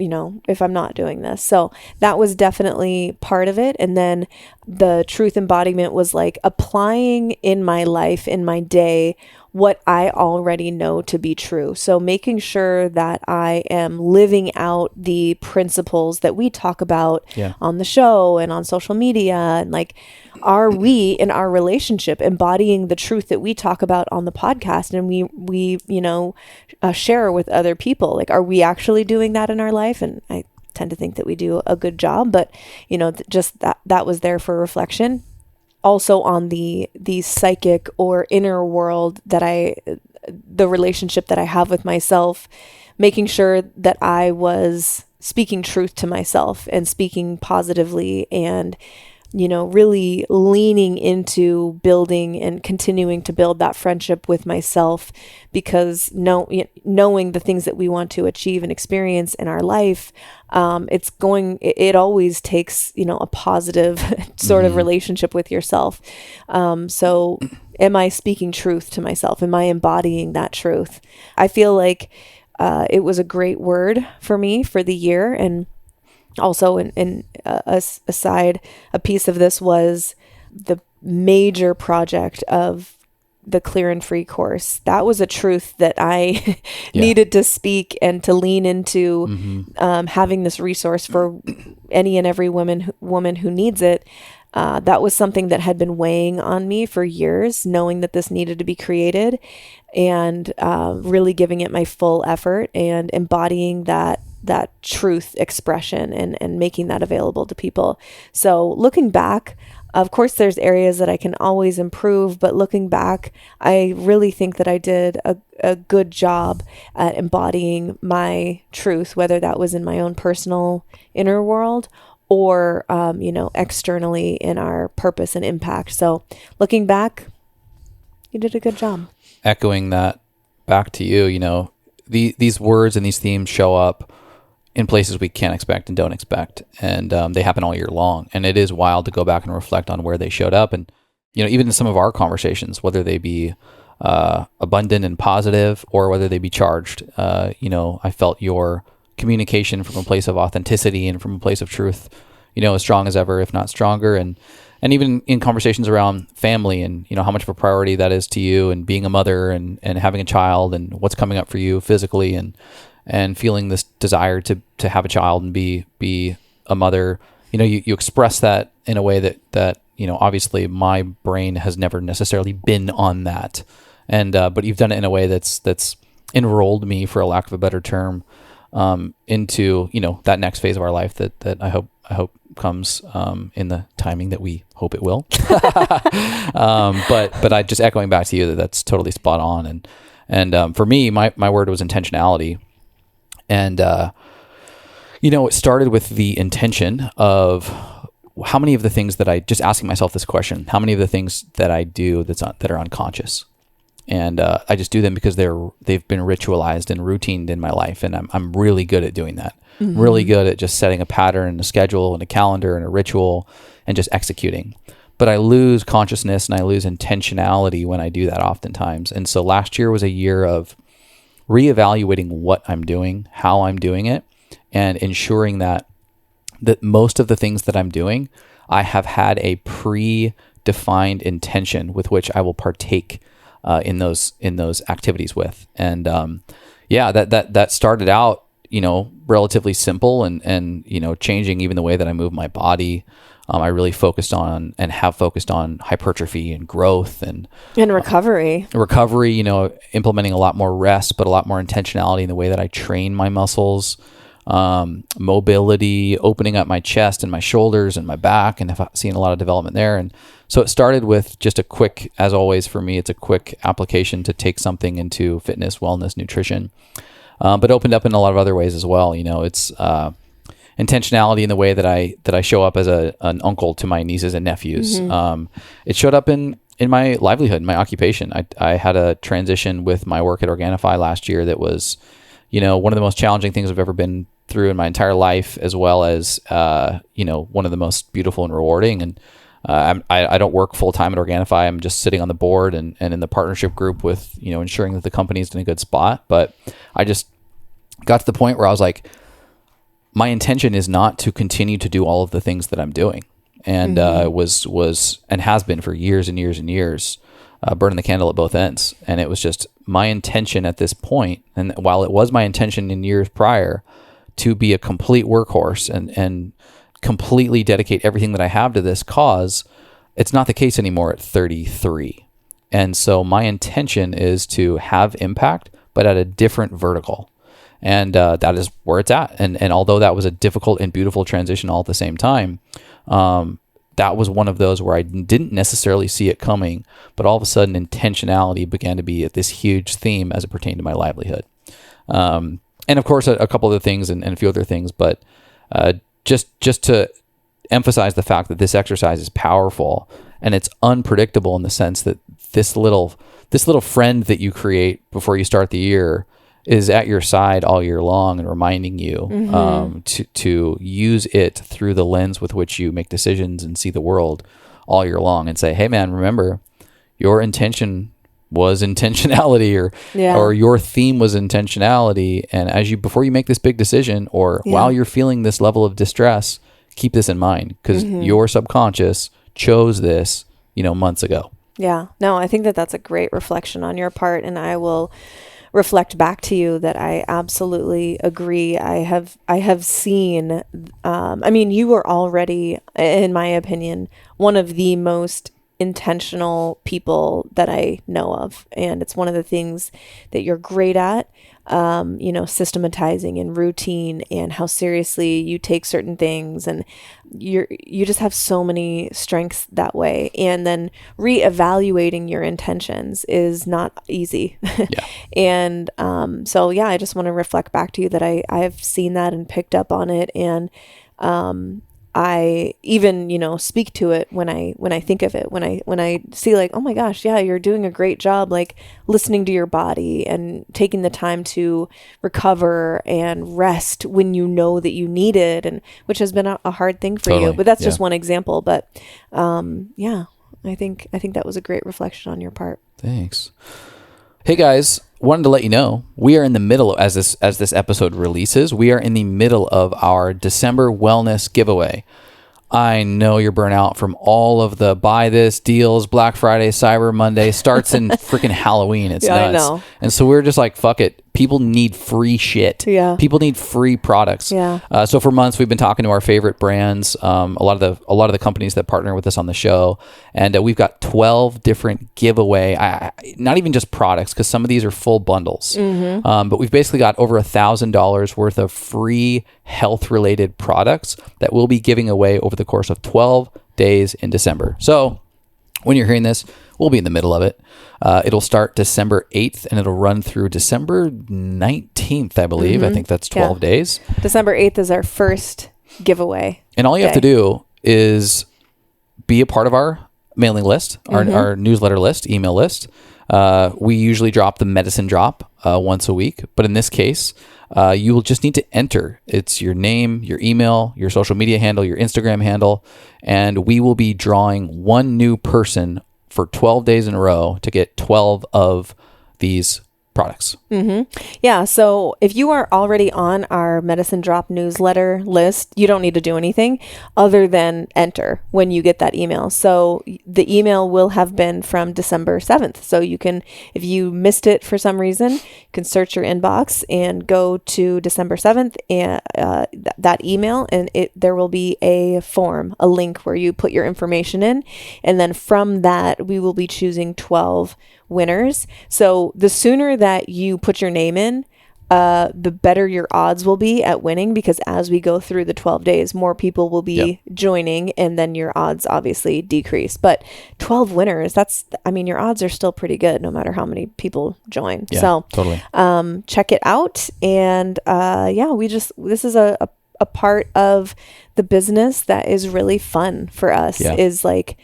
I'm not doing this? So that was definitely part of it. And then the truth embodiment was like applying in my life, in my day, what I already know to be true. So making sure that I am living out the principles that we talk about on the show and on social media. And like, are we in our relationship embodying the truth that we talk about on the podcast and we share with other people? Like, are we actually doing that in our life? And I tend to think that we do a good job, but just that was there for reflection. Also on the psychic or inner world the relationship that I have with myself, making sure that I was speaking truth to myself and speaking positively and, really leaning into building and continuing to build that friendship with myself, because knowing the things that we want to achieve and experience in our life, it always takes, a positive sort of relationship with yourself. So am I speaking truth to myself? Am I embodying that truth? I feel like it was a great word for me for the year. And also aside, a piece of this was the major project of the Clear and Free course. That was a truth that I needed to speak and to lean into, having this resource for any and every woman who needs it. That was something that had been weighing on me for years, knowing that this needed to be created, and really giving it my full effort and embodying that truth expression and making that available to people. So looking back, of course, there's areas that I can always improve, but looking back, I really think that I did a good job at embodying my truth, whether that was in my own personal inner world or, externally in our purpose and impact. So looking back, you did a good job. Echoing that back to you, these words and these themes show up in places we can't expect and don't expect. And they happen all year long. And it is wild to go back and reflect on where they showed up. And, even in some of our conversations, whether they be abundant and positive or whether they be charged, I felt your communication from a place of authenticity and from a place of truth, as strong as ever, if not stronger. And even in conversations around family and, how much of a priority that is to you, and being a mother and having a child and what's coming up for you physically and feeling this desire to have a child and be a mother, you express that in a way that obviously my brain has never necessarily been on that. And, but you've done it in a way that's enrolled me, for a lack of a better term, into, that next phase of our life that I hope comes, in the timing that we hope it will. But I just echoing back to you that's totally spot on. And for me, my word was intentionality. And, it started with the intention of how many of the things that just asking myself this question, how many of the things that I do that are unconscious, and I just do them because they've been ritualized and routined in my life. And I'm really good at doing that. Mm-hmm. Really good at just setting a pattern and a schedule and a calendar and a ritual and just executing. But I lose consciousness and I lose intentionality when I do that oftentimes. And so last year was a year of reevaluating what I'm doing, how I'm doing it, and ensuring that most of the things that I'm doing, I have had a pre-defined intention with which I will partake in those activities with. And that started out, relatively simple and changing even the way that I move my body. I really focused on and have focused on hypertrophy and growth and recovery. Implementing a lot more rest, but a lot more intentionality in the way that I train my muscles, mobility, opening up my chest and my shoulders and my back, and have seen a lot of development there. And so it started with just a quick, as always for me, it's a quick application to take something into fitness, wellness, nutrition, but opened up in a lot of other ways as well. It's intentionality in the way that I show up as an uncle to my nieces and nephews. Mm-hmm. It showed up in my livelihood, my occupation. I had a transition with my work at Organifi last year that was, one of the most challenging things I've ever been through in my entire life, as well as, one of the most beautiful and rewarding. And I don't work full time at Organifi. I'm just sitting on the board and in the partnership group with, ensuring that the company's in a good spot. But I just got to the point where I was like, my intention is not to continue to do all of the things that I'm doing. And was and has been for years and years and years, burning the candle at both ends. And it was just my intention at this point, and while it was my intention in years prior to be a complete workhorse and completely dedicate everything that I have to this cause, it's not the case anymore at 33. And so my intention is to have impact, but at a different vertical. And that is where it's at. And although that was a difficult and beautiful transition all at the same time, that was one of those where I didn't necessarily see it coming, but all of a sudden intentionality began to be this huge theme as it pertained to my livelihood. And of course, a couple other things and a few other things, but just to emphasize the fact that this exercise is powerful and it's unpredictable in the sense that this little friend that you create before you start the year is at your side all year long and reminding you to use it through the lens with which you make decisions and see the world all year long, and say, hey man, remember your intention was intentionality, or your theme was intentionality. And before you make this big decision, or while you're feeling this level of distress, keep this in mind, because your subconscious chose this, months ago. Yeah, no, I think that's a great reflection on your part. And I will reflect back to you that I absolutely agree. I have seen, you were already, in my opinion, one of the most intentional people that I know of. And it's one of the things that you're great at, systematizing and routine, and how seriously you take certain things. And you just have so many strengths that way. And then reevaluating your intentions is not easy. Yeah. And I just want to reflect back to you that I've seen that and picked up on it. And I even, speak to it when I think of it, when I see like, oh my gosh, yeah, you're doing a great job, like listening to your body and taking the time to recover and rest when you know that you need it, and which has been a hard thing for you, but that's just one example. But, I think that was a great reflection on your part. Thanks. Hey guys, wanted to let you know we are in the middle, as this episode releases, we are in the middle of our December wellness giveaway. I know you're burnt out from all of the buy this deals, Black Friday, Cyber Monday, starts in freaking Halloween. It's nuts. I know. And so we're just like, fuck it. People need free shit. Yeah. People need free products. Yeah. So for months we've been talking to our favorite brands, a lot of the companies that partner with us on the show, and we've got 12 different giveaway. Not even just products, because some of these are full bundles. But we've basically got over $1,000 worth of free health related products that we'll be giving away over the course of 12 days in December. So when you're hearing this, we'll be in the middle of it. It'll start December 8th and it'll run through December 19th, I believe. I think that's 12 days. December 8th is our first giveaway. And all you have to do is be a part of our mailing list, our newsletter list, email list. We usually drop the Medicin drop once a week, but in this case, you will just need to enter. It's your name, your email, your social media handle, your Instagram handle, and we will be drawing one new person for 12 days in a row to get 12 of these products. Yeah. So if you are already on our Medicin Drop newsletter list, you don't need to do anything other than enter when you get that email. So the email will have been from December 7th. So you can, if you missed it for some reason, you can search your inbox and go to December 7th and that email, and there will be a form, a link where you put your information in. And then from that, we will be choosing 12 winners. So the sooner that you put your name in, the better your odds will be at winning, because as we go through the 12 days, more people will be joining, and then your odds obviously decrease. But 12 winners, your odds are still pretty good no matter how many people join. Yeah, so totally. Check it out. And this is a part of the business that is really fun for us, is like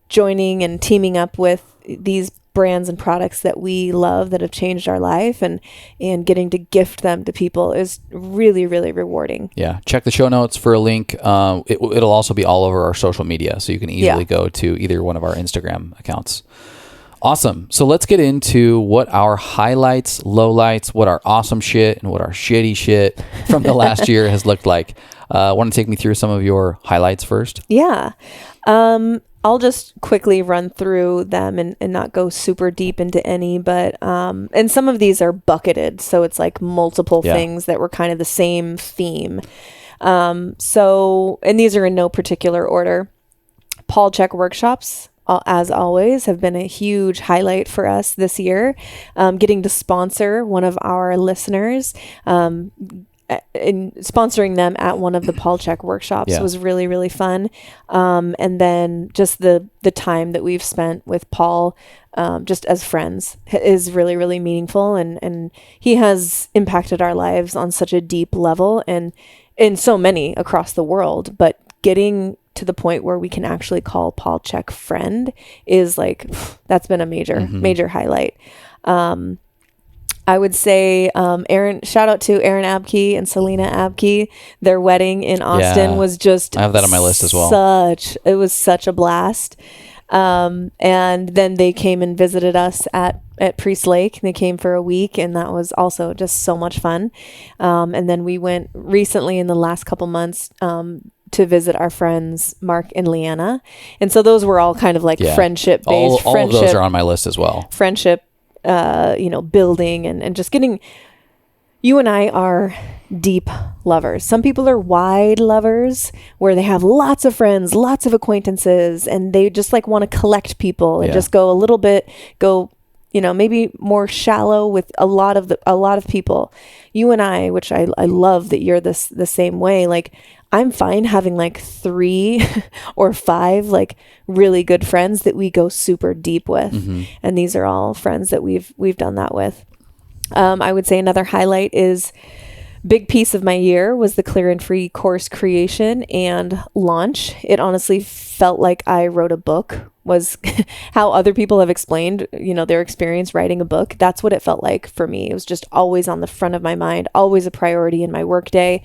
joining and teaming up with these brands and products that we love that have changed our life, and getting to gift them to people is really, really rewarding. Yeah. Check the show notes for a link. It'll also be all over our social media, so you can easily go to either one of our Instagram accounts. Awesome. So let's get into what our highlights, lowlights, what our awesome shit and what our shitty shit from the last year has looked like. Want to take me through some of your highlights first? Yeah. I'll just quickly run through them and not go super deep into any, but and some of these are bucketed, so it's like multiple things that were kind of the same theme. So, and these are in no particular order. Paul Chek workshops, as always, have been a huge highlight for us this year. Getting to sponsor one of our listeners, in sponsoring them at one of the Paul Chek workshops was really, really fun. And then just the time that we've spent with Paul, just as friends, is really, really meaningful. And he has impacted our lives on such a deep level and in so many across the world. But getting to the point where we can actually call Paul Chek friend is like, that's been a major highlight. I would say shout out to Aaron Abke and Selena Abke. Their wedding in Austin was just, I have that on my list as well. It was such a blast. And then they came and visited us at Priest Lake. They came for a week, and that was also just so much fun. And then we went recently in the last couple months to visit our friends Mark and Leanna. And so those were all kind of like friendship based. All of those are on my list as well. Friendship, building and just getting, you and I are deep lovers. Some people are wide lovers where they have lots of friends, lots of acquaintances, and they just like want to collect people and just go maybe more shallow with a lot of people. You and I, which I love that you're the same way. Like, I'm fine having like 3 or 5 like really good friends that we go super deep with. And these are all friends that we've done that with. I would say another highlight is big piece of my year was the Clear and Free course creation and launch. It honestly felt like I wrote a book, was how other people have explained, their experience writing a book. That's what it felt like for me. It was just always on the front of my mind, always a priority in my workday.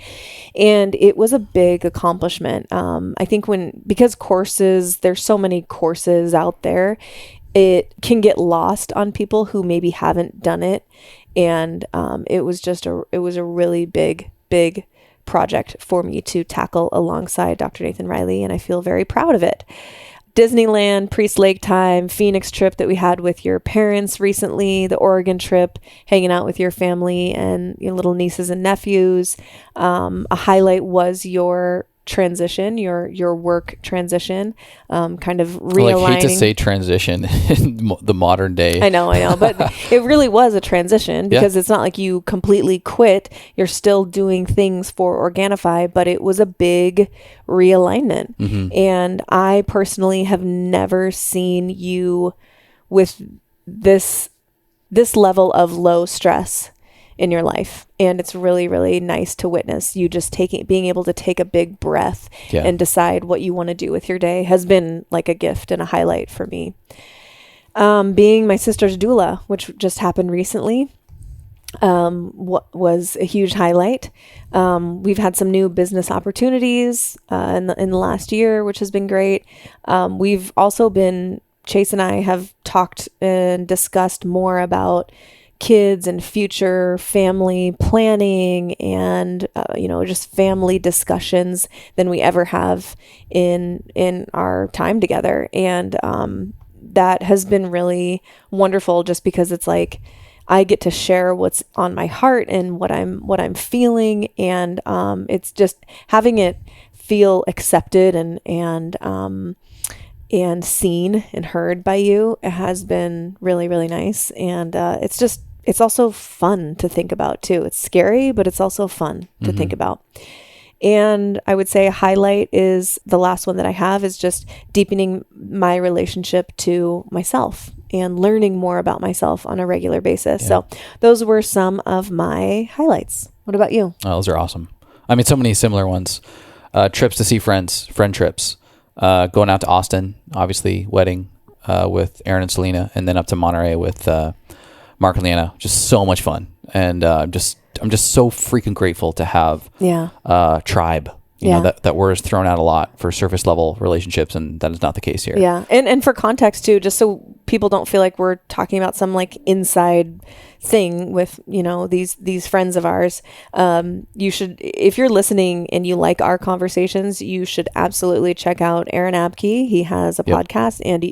And it was a big accomplishment. I think because courses, there's so many courses out there, it can get lost on people who maybe haven't done it. And it was a really big project for me to tackle alongside Dr. Nathan Riley, and I feel very proud of it. Disneyland, Priest Lake time, Phoenix trip that we had with your parents recently, the Oregon trip, hanging out with your family and your little nieces and nephews. A highlight was your transition, your work transition, kind of realigning. I hate to say transition in the modern day. I know, but it really was a transition because it's not like you completely quit. You're still doing things for Organifi, but it was a big realignment. And I personally have never seen you with this level of low stress in your life. And it's really, really nice to witness you just being able to take a big breath and decide what you want to do with your day has been like a gift and a highlight for me. Being my sister's doula, which just happened recently, was a huge highlight. We've had some new business opportunities in the last year, which has been great. We've also Chase and I have talked and discussed more about kids and future family planning and just family discussions than we ever have in our time together, and that has been really wonderful just because it's like I get to share what's on my heart and what I'm feeling, and it's just having it feel accepted and seen and heard by you. It has been really, really nice. And it's also fun to think about too. It's scary, but it's also fun to think about. And I would say a highlight is the last one that I have is just deepening my relationship to myself and learning more about myself on a regular basis. Yeah. So those were some of my highlights. What about you? Oh, those are awesome. I mean, so many similar ones. Trips to see friends, friend trips. Going out to Austin, obviously, wedding. with Aaron and Selena, and then up to Monterey with Mark and Leanna. Just so much fun, and I'm just so freaking grateful to have tribe. You know, that word is thrown out a lot for surface level relationships, and that is not the case here. Yeah. And for context too, just so people don't feel like we're talking about some like inside thing with, you know, these friends of ours. You should, if you're listening and you like our conversations, you should absolutely check out Aaron Abke. He has a podcast and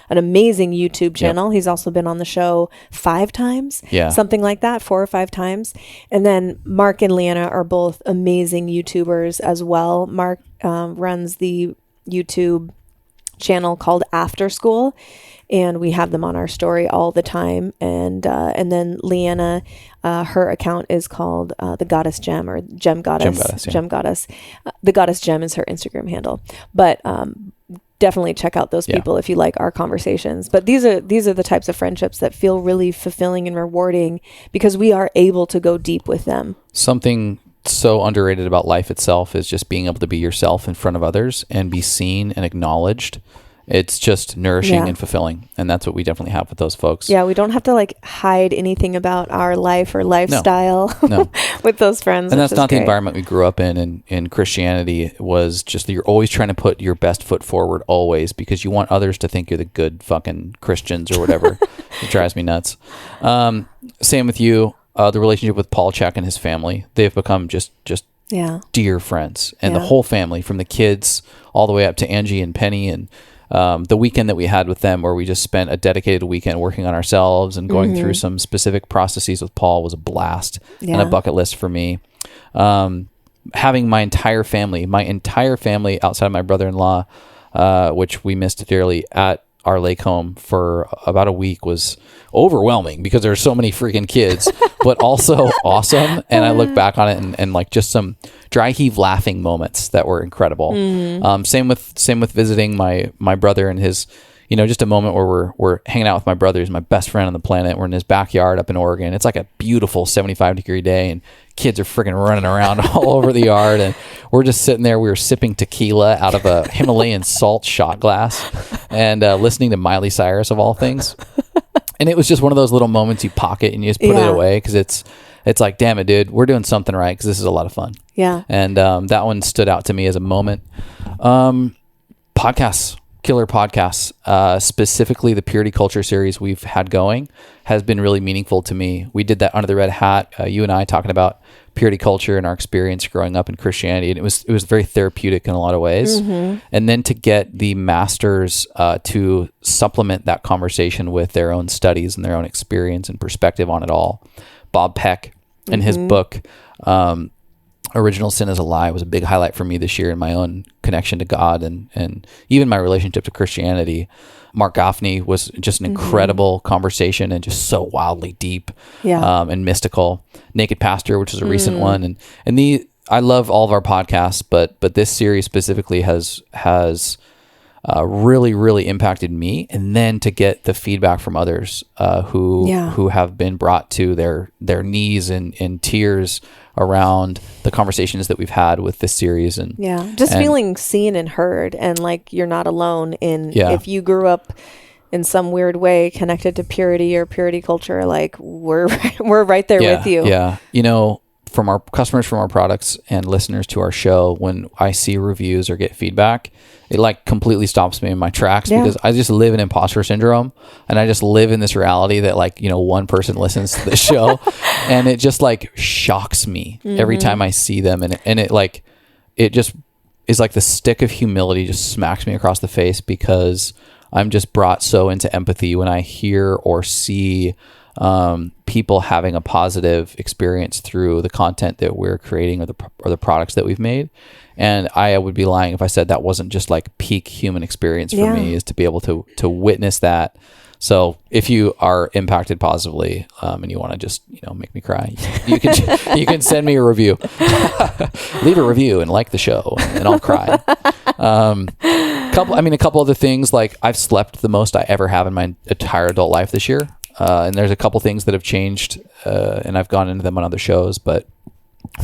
an amazing YouTube channel. He's also been on the show 5 times, something like that, 4 or 5 times. And then Mark and Leanna are both amazing YouTubers as well. Mark runs the YouTube channel called After School, and we have them on our story all the time. And then Leanna, her account is called the Goddess Gem, or Gem Goddess. Gem Goddess. The Goddess Gem is her Instagram handle. But definitely check out those people if you like our conversations. But these are the types of friendships that feel really fulfilling and rewarding because we are able to go deep with them. Something so underrated about life itself is just being able to be yourself in front of others and be seen and acknowledged. It's just nourishing and fulfilling. And that's what we definitely have with those folks. Yeah, we don't have to like hide anything about our life or lifestyle with those friends. And that's not the environment we grew up in. And Christianity was just, you're always trying to put your best foot forward always because you want others to think you're the good fucking Christians or whatever. It drives me nuts. Same with you. The relationship with Paul Check and his family, they've become just dear friends. And the whole family, from the kids all the way up to Angie and Penny, and the weekend that we had with them where we just spent a dedicated weekend working on ourselves and going through some specific processes with Paul was a blast and a bucket list for me. Having my entire family outside of my brother-in-law, which we missed dearly, at our lake home for about a week was overwhelming because there's so many freaking kids, but also awesome. And I look back on it and like just some dry heave laughing moments that were incredible. Same with visiting my brother and his, you know, just a moment where we're hanging out with my brother, who's my best friend on the planet. We're in his backyard up in Oregon. It's like a beautiful 75-degree day and kids are freaking running around all over the yard. And we're just sitting there. We were sipping tequila out of a Himalayan salt shot glass and listening to Miley Cyrus of all things. And it was just one of those little moments you pocket and you just put it away because it's like, damn it, dude, we're doing something right because this is a lot of fun. Yeah. And that one stood out to me as a moment. Podcasts. Killer podcasts, specifically the Purity Culture series we've had going, has been really meaningful to me. We did that under the red hat, you and I talking about purity culture and our experience growing up in Christianity, and it was very therapeutic in a lot of ways. And then to get the masters to supplement that conversation with their own studies and their own experience and perspective on it all. Bob Peck and his book, Original Sin is a Lie, was a big highlight for me this year in my own connection to God and even my relationship to Christianity. Mark Goffney was just an incredible conversation and just so wildly deep and mystical. Naked Pastor, which is a recent one. And I love all of our podcasts, but this series specifically has really, really impacted me. And then to get the feedback from others who have been brought to their knees in tears around the conversations that we've had with this series. And feeling seen and heard, and like you're not alone in if you grew up in some weird way connected to purity or purity culture, like we're right there with you. Yeah. You know, from our customers, from our products, and listeners to our show, when I see reviews or get feedback, it like completely stops me in my tracks because I just live in imposter syndrome, and I just live in this reality that like, you know, one person listens to the show and it just like shocks me every time I see them. And it like, it just is like the stick of humility just smacks me across the face because I'm just brought so into empathy when I hear or see people having a positive experience through the content that we're creating or the products that we've made. And I would be lying if I said that wasn't just like peak human experience for me, is to be able to witness that. So if you are impacted positively and you want to just, you know, make me cry, you can send me a review. Leave a review and like the show and I'll cry. A couple other things, like I've slept the most I ever have in my entire adult life this year. And there's a couple things that have changed and I've gone into them on other shows, but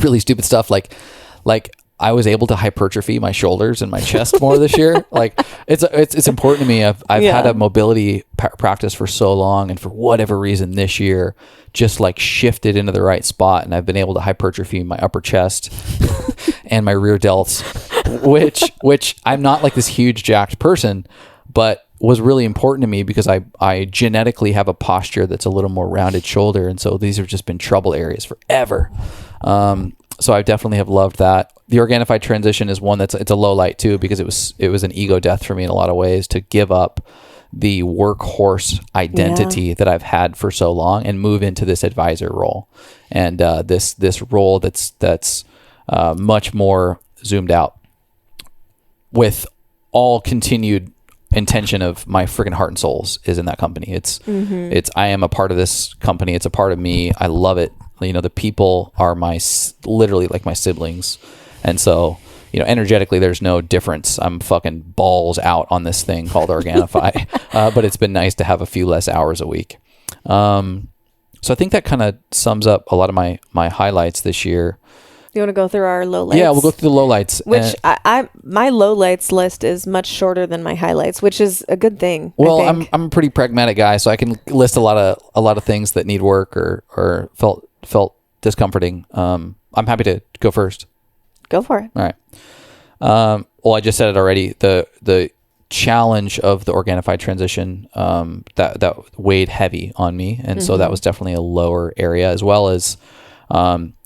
really stupid stuff like I was able to hypertrophy my shoulders and my chest more this year. Like it's important to me. I've had a mobility practice for so long, and for whatever reason this year just like shifted into the right spot, and I've been able to hypertrophy my upper chest and my rear delts, which I'm not like this huge jacked person, but was really important to me because I genetically have a posture that's a little more rounded shoulder, and so these have just been trouble areas forever. So I definitely have loved that. The Organifi transition is one it's a low light too, because it was an ego death for me in a lot of ways, to give up the workhorse identity that I've had for so long and move into this advisor role, and this role that's much more zoomed out, with all continued intention of my freaking heart and souls is in that company. It's I am a part of this company. It's a part of me. I love it. You know, the people are literally like my siblings. And so, you know, energetically, there's no difference. I'm fucking balls out on this thing called Organifi. But it's been nice to have a few less hours a week. So I think that kind of sums up a lot of my highlights this year. You want to go through our lowlights? Yeah, we'll go through the lowlights. Which my lowlights list is much shorter than my highlights, which is a good thing. Well, I'm a pretty pragmatic guy, so I can list a lot of things that need work or felt discomforting. I'm happy to go first. Go for it. All right. Well, I just said it already. The challenge of the Organifi transition that weighed heavy on me, and so that was definitely a lower area, as well as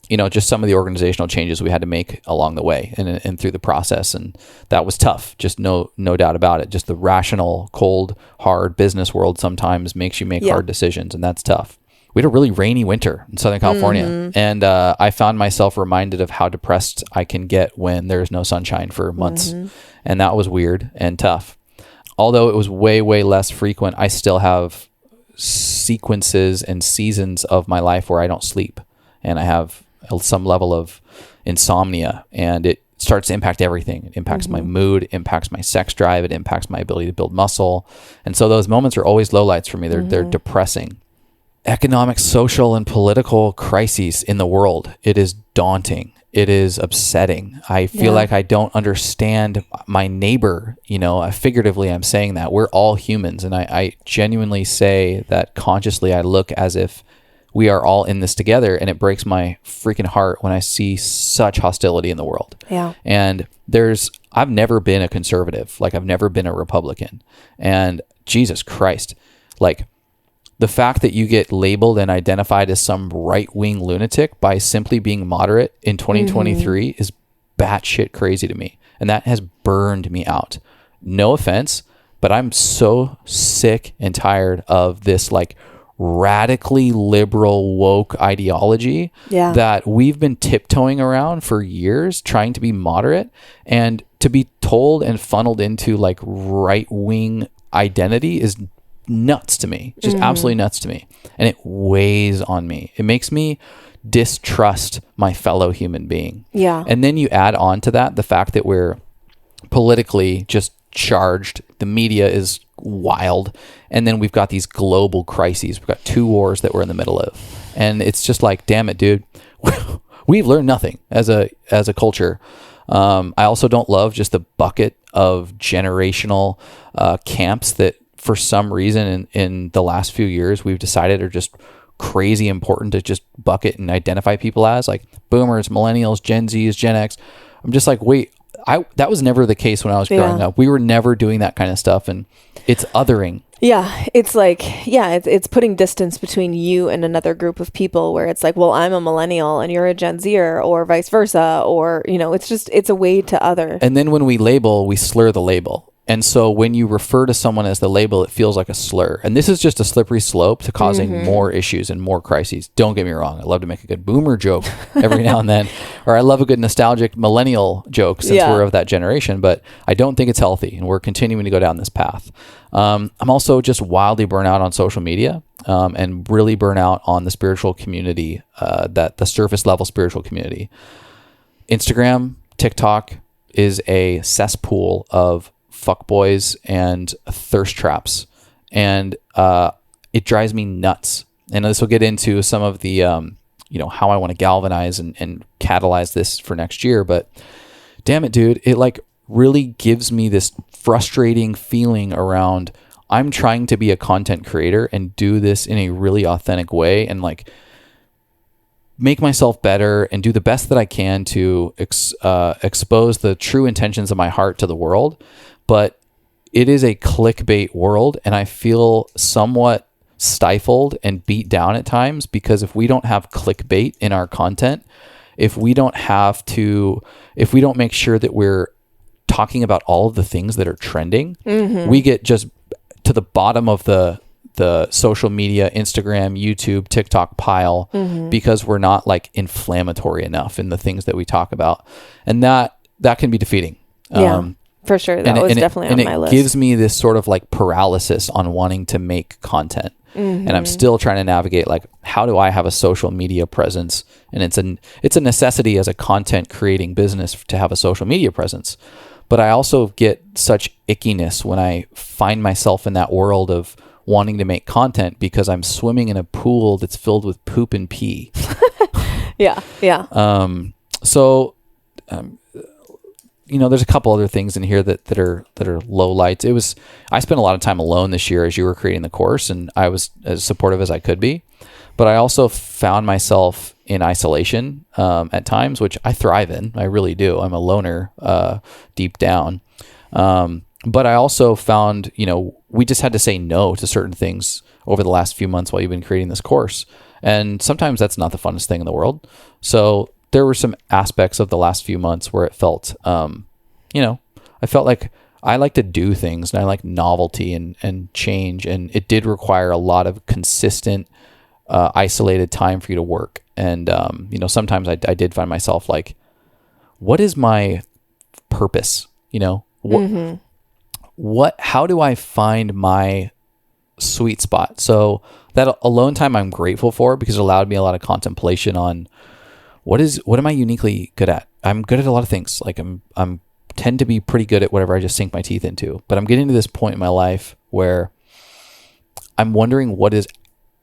you know, just some of the organizational changes we had to make along the way and through the process. And that was tough. Just no doubt about it. Just the rational, cold, hard business world sometimes makes you make hard decisions, and that's tough. We had a really rainy winter in Southern California, and I found myself reminded of how depressed I can get when there's no sunshine for months. And that was weird and tough. Although it was way, way less frequent, I still have sequences and seasons of my life where I don't sleep, and I have some level of insomnia, and it starts to impact everything. It impacts my mood, it impacts my sex drive, it impacts my ability to build muscle. And so those moments are always lowlights for me. They're depressing. Economic, social, and political crises in the world. It is daunting. It is upsetting. I feel like I don't understand my neighbor. You know, figuratively, I'm saying that. We're all humans. And I genuinely say that consciously. I look as if we are all in this together, and it breaks my freaking heart when I see such hostility in the world. Yeah. And I've never been a conservative. Like, I've never been a Republican. And Jesus Christ, like, the fact that you get labeled and identified as some right-wing lunatic by simply being moderate in 2023 is batshit crazy to me. And that has burned me out. No offense, but I'm so sick and tired of this, like, radically liberal woke ideology that we've been tiptoeing around for years, trying to be moderate, and to be told and funneled into like right-wing identity is nuts to me, just absolutely nuts to me. And it weighs on me. It makes me distrust my fellow human being. Yeah. And then you add on to that the fact that we're politically just charged. The media is wild. And then we've got these global crises. We've got 2 wars that we're in the middle of. And it's just like, damn it, dude. We've learned nothing as a culture. I also don't love just the bucket of generational camps that for some reason in the last few years we've decided are just crazy important to just bucket and identify people as, like boomers, millennials, Gen Zs, Gen X. I'm just like, wait, that was never the case when I was growing up. We were never doing that kind of stuff, and it's othering. Yeah, it's like, it's putting distance between you and another group of people, where it's like, well, I'm a millennial and you're a Gen Zer, or vice versa, or, you know, it's a way to other. And then when we label, we slur the label. And so when you refer to someone as the label, it feels like a slur. And this is just a slippery slope to causing more issues and more crises. Don't get me wrong. I love to make a good boomer joke every now and then. Or I love a good nostalgic millennial joke since we're of that generation. But I don't think it's healthy. And we're continuing to go down this path. I'm also just wildly burnt out on social media and really burnt out on the spiritual community, that the surface level spiritual community. Instagram, TikTok is a cesspool of fuckboys and thirst traps, and it drives me nuts. And this will get into some of the how I want to galvanize and catalyze this for next year. But damn it, dude, it like really gives me this frustrating feeling around I'm trying to be a content creator and do this in a really authentic way and like make myself better and do the best that I can to expose the true intentions of my heart to the world. But it is a clickbait world, and I feel somewhat stifled and beat down at times because if we don't have clickbait in our content, if we don't make sure that we're talking about all of the things that are trending, we get just to the bottom of the social media, Instagram, YouTube, TikTok pile because we're not like inflammatory enough in the things that we talk about. And that can be defeating. Yeah, for sure. That was definitely on my list. It gives me this sort of like paralysis on wanting to make content. And I'm still trying to navigate like, how do I have a social media presence? And it's a necessity as a content creating business to have a social media presence. But I also get such ickiness when I find myself in that world of wanting to make content because I'm swimming in a pool that's filled with poop and pee. Yeah. There's a couple other things in here that are low lights. I spent a lot of time alone this year as you were creating the course, and I was as supportive as I could be. But I also found myself in isolation at times, which I thrive in. I really do. I'm a loner deep down. But I also found, we just had to say no to certain things over the last few months while you've been creating this course. And sometimes that's not the funnest thing in the world. So there were some aspects of the last few months where it felt, I felt like I like to do things and I like novelty and change. And it did require a lot of consistent, isolated time for you to work. And, sometimes I did find myself like, what is my purpose? How do I find my sweet spot? So that alone time I'm grateful for because it allowed me a lot of contemplation on what am I uniquely good at? I'm good at a lot of things. Like I'm tend to be pretty good at whatever I just sink my teeth into, but I'm getting to this point in my life where I'm wondering what is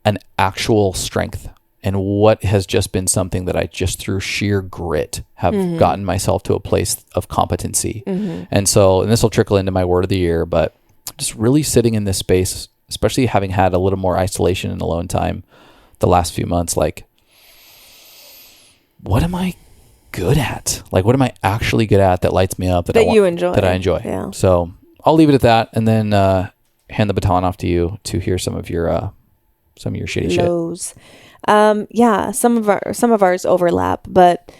an actual strength and what has just been something that I just through sheer grit have gotten myself to a place of competency. And this will trickle into my word of the year, but just really sitting in this space, especially having had a little more isolation and alone time the last few months, like, what am I good at? Like, what am I actually good at that lights me up that I enjoy? Yeah. So I'll leave it at that and then hand the baton off to you to hear some of your shitty shit. Some of ours overlap, but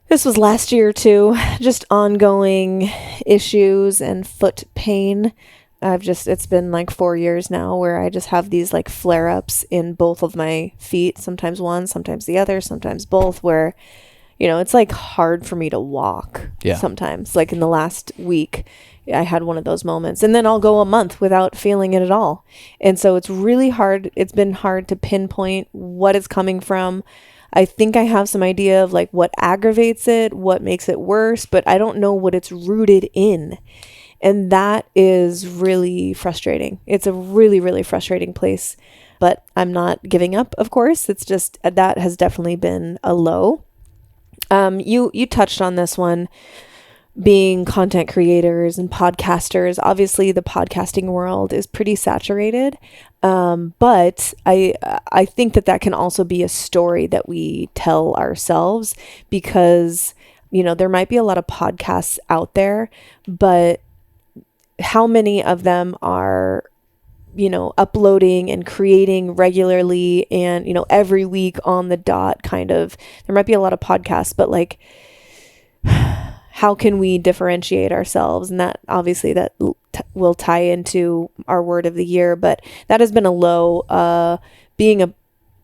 this was last year too. Just ongoing issues and foot pain. It's been like 4 years now where I just have these like flare-ups in both of my feet, sometimes one, sometimes the other, sometimes both, where, it's like hard for me to walk sometimes. Like in the last week, I had one of those moments, and then I'll go a month without feeling it at all. And so it's really hard. It's been hard to pinpoint what it's coming from. I think I have some idea of like what aggravates it, what makes it worse, but I don't know what it's rooted in. And that is really frustrating. It's a really, really frustrating place, but I'm not giving up, of course. It's just, that has definitely been a low. You touched on this one, being content creators and podcasters. Obviously the podcasting world is pretty saturated. But I think that can also be a story that we tell ourselves because, there might be a lot of podcasts out there, but how many of them are, uploading and creating regularly and, every week on the dot kind of. There might be a lot of podcasts, but like, how can we differentiate ourselves? And that obviously that will tie into our word of the year, but that has been a low, being a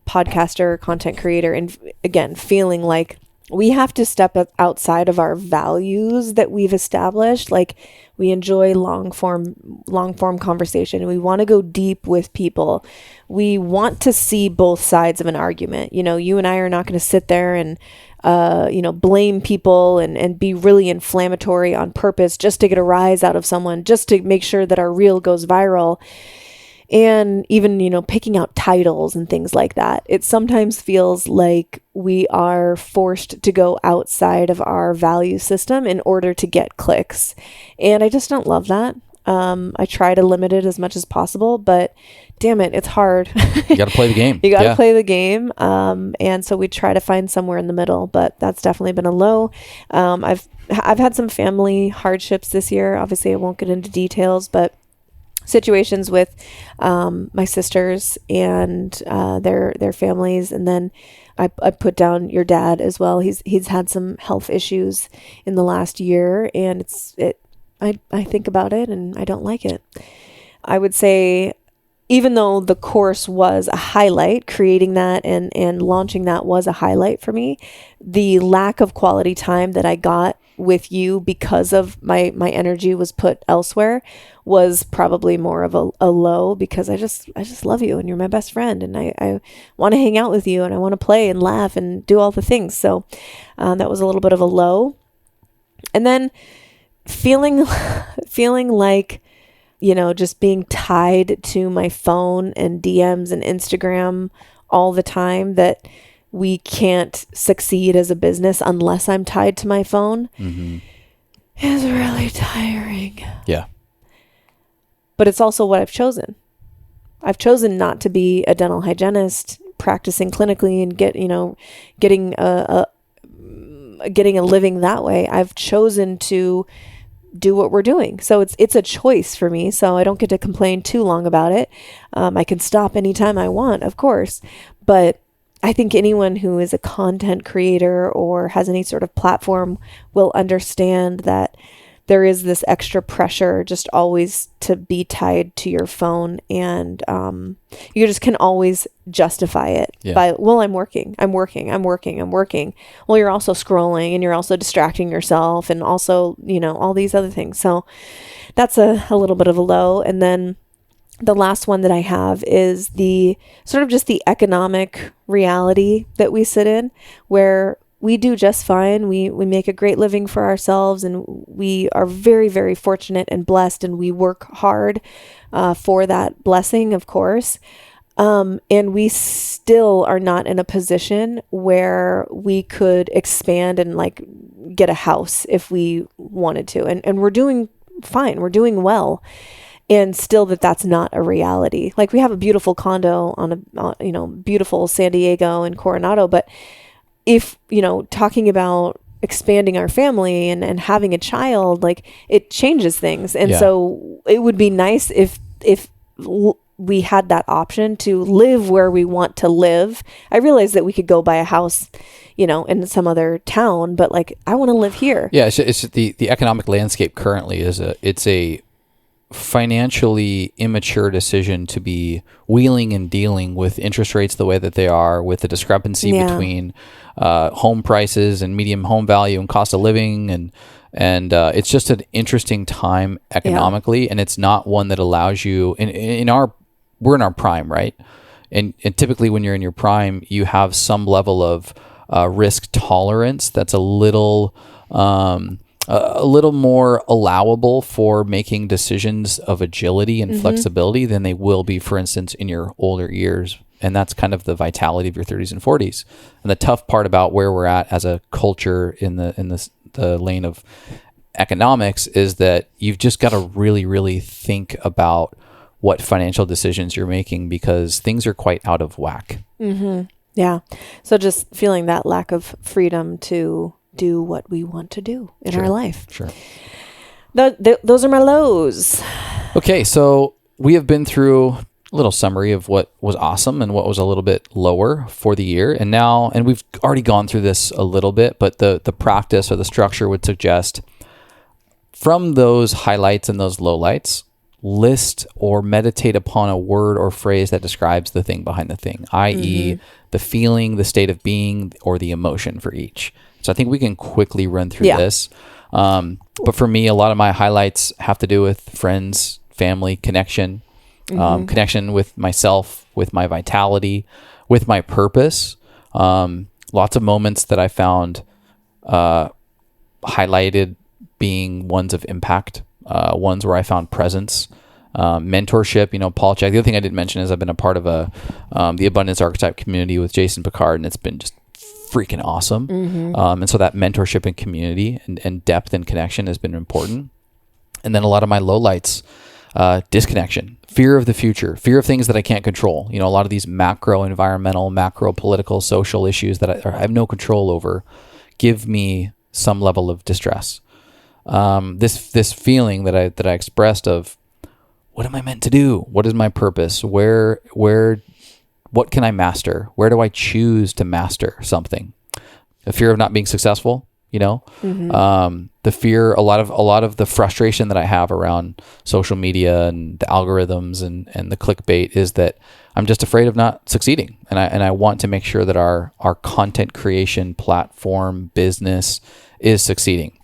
podcaster, content creator, and again, feeling like we have to step outside of our values that we've established. Like, we enjoy long form conversation. We want to go deep with people. We want to see both sides of an argument. You and I are not going to sit there and, blame people and be really inflammatory on purpose just to get a rise out of someone, just to make sure that our reel goes viral. And even, picking out titles and things like that. It sometimes feels like we are forced to go outside of our value system in order to get clicks. And I just don't love that. I try to limit it as much as possible, but damn it, it's hard. You got to play the game. You got to play the game. And so we try to find somewhere in the middle, but that's definitely been a low. I've had some family hardships this year. Obviously I won't get into details, but situations with my sisters and their families, and then I put down your dad as well. He's had some health issues in the last year, and I think about it and I don't like it. I would say, even though the course was a highlight, creating that and launching that was a highlight for me, the lack of quality time that I got with you because of my energy was put elsewhere was probably more of a low, because I just love you and you're my best friend, and I want to hang out with you and I want to play and laugh and do all the things. So that was a little bit of a low. And then feeling like, just being tied to my phone and DMs and Instagram all the time, that we can't succeed as a business unless I'm tied to my phone, is really tiring. Yeah. But it's also what I've chosen. I've chosen not to be a dental hygienist practicing clinically and getting a living that way. I've chosen to do what we're doing. So it's a choice for me. So I don't get to complain too long about it. I can stop anytime I want, of course. But I think anyone who is a content creator or has any sort of platform will understand that there is this extra pressure just always to be tied to your phone, and you just can always justify it by, well, I'm working. Well, you're also scrolling and you're also distracting yourself and also, all these other things. So that's a little bit of a low. And then the last one that I have is the sort of just the economic reality that we sit in, where we do just fine. We make a great living for ourselves, and we are very, very fortunate and blessed, and we work hard for that blessing, of course. And we still are not in a position where we could expand and like get a house if we wanted to. And we're doing fine. We're doing well. And still that's not a reality. Like, we have a beautiful condo on beautiful San Diego and Coronado, but if, talking about expanding our family and having a child, like, it changes things. And so it would be nice if we had that option to live where we want to live. I realize that we could go buy a house, in some other town, but like, I want to live here. Yeah. It's the economic landscape currently it's a financially immature decision to be wheeling and dealing with interest rates the way that they are, with the discrepancy between home prices and median home value and cost of living, and it's just an interesting time economically, and it's not one that allows you we're in our prime, right? And typically when you're in your prime, you have some level of risk tolerance that's a little more allowable for making decisions of agility and flexibility than they will be, for instance, in your older years. And that's kind of the vitality of your 30s and 40s. And the tough part about where we're at as a culture in the lane of economics is that you've just got to really, really think about what financial decisions you're making, because things are quite out of whack. Mm-hmm. Yeah. So just feeling that lack of freedom to do what we want to do in our life. Sure. Those are my lows. Okay. So we have been through a little summary of what was awesome and what was a little bit lower for the year. And we've already gone through this a little bit, but the practice or the structure would suggest, from those highlights and those lowlights, list or meditate upon a word or phrase that describes the thing behind the thing, i.e. the feeling, the state of being, or the emotion for each. So I think we can quickly run through this. But for me, a lot of my highlights have to do with friends, family, connection, connection with myself, with my vitality, with my purpose. Lots of moments that I found highlighted being ones of impact, ones where I found presence, mentorship, Paul Check. The other thing I didn't mention is I've been a part of the Abundance Archetype community with Jason Picard, and it's been just freaking awesome. And so that mentorship and community and depth and connection has been important. And then a lot of my lowlights, disconnection, fear of the future, fear of things that I can't control. A lot of these macro environmental, macro political, social issues that I have no control over give me some level of distress. This feeling that I expressed of, what am I meant to do? What is my purpose? What can I master? Where do I choose to master something? A fear of not being successful, the fear, a lot of the frustration that I have around social media and the algorithms and the clickbait is that I'm just afraid of not succeeding. And I want to make sure that our content creation platform business is succeeding.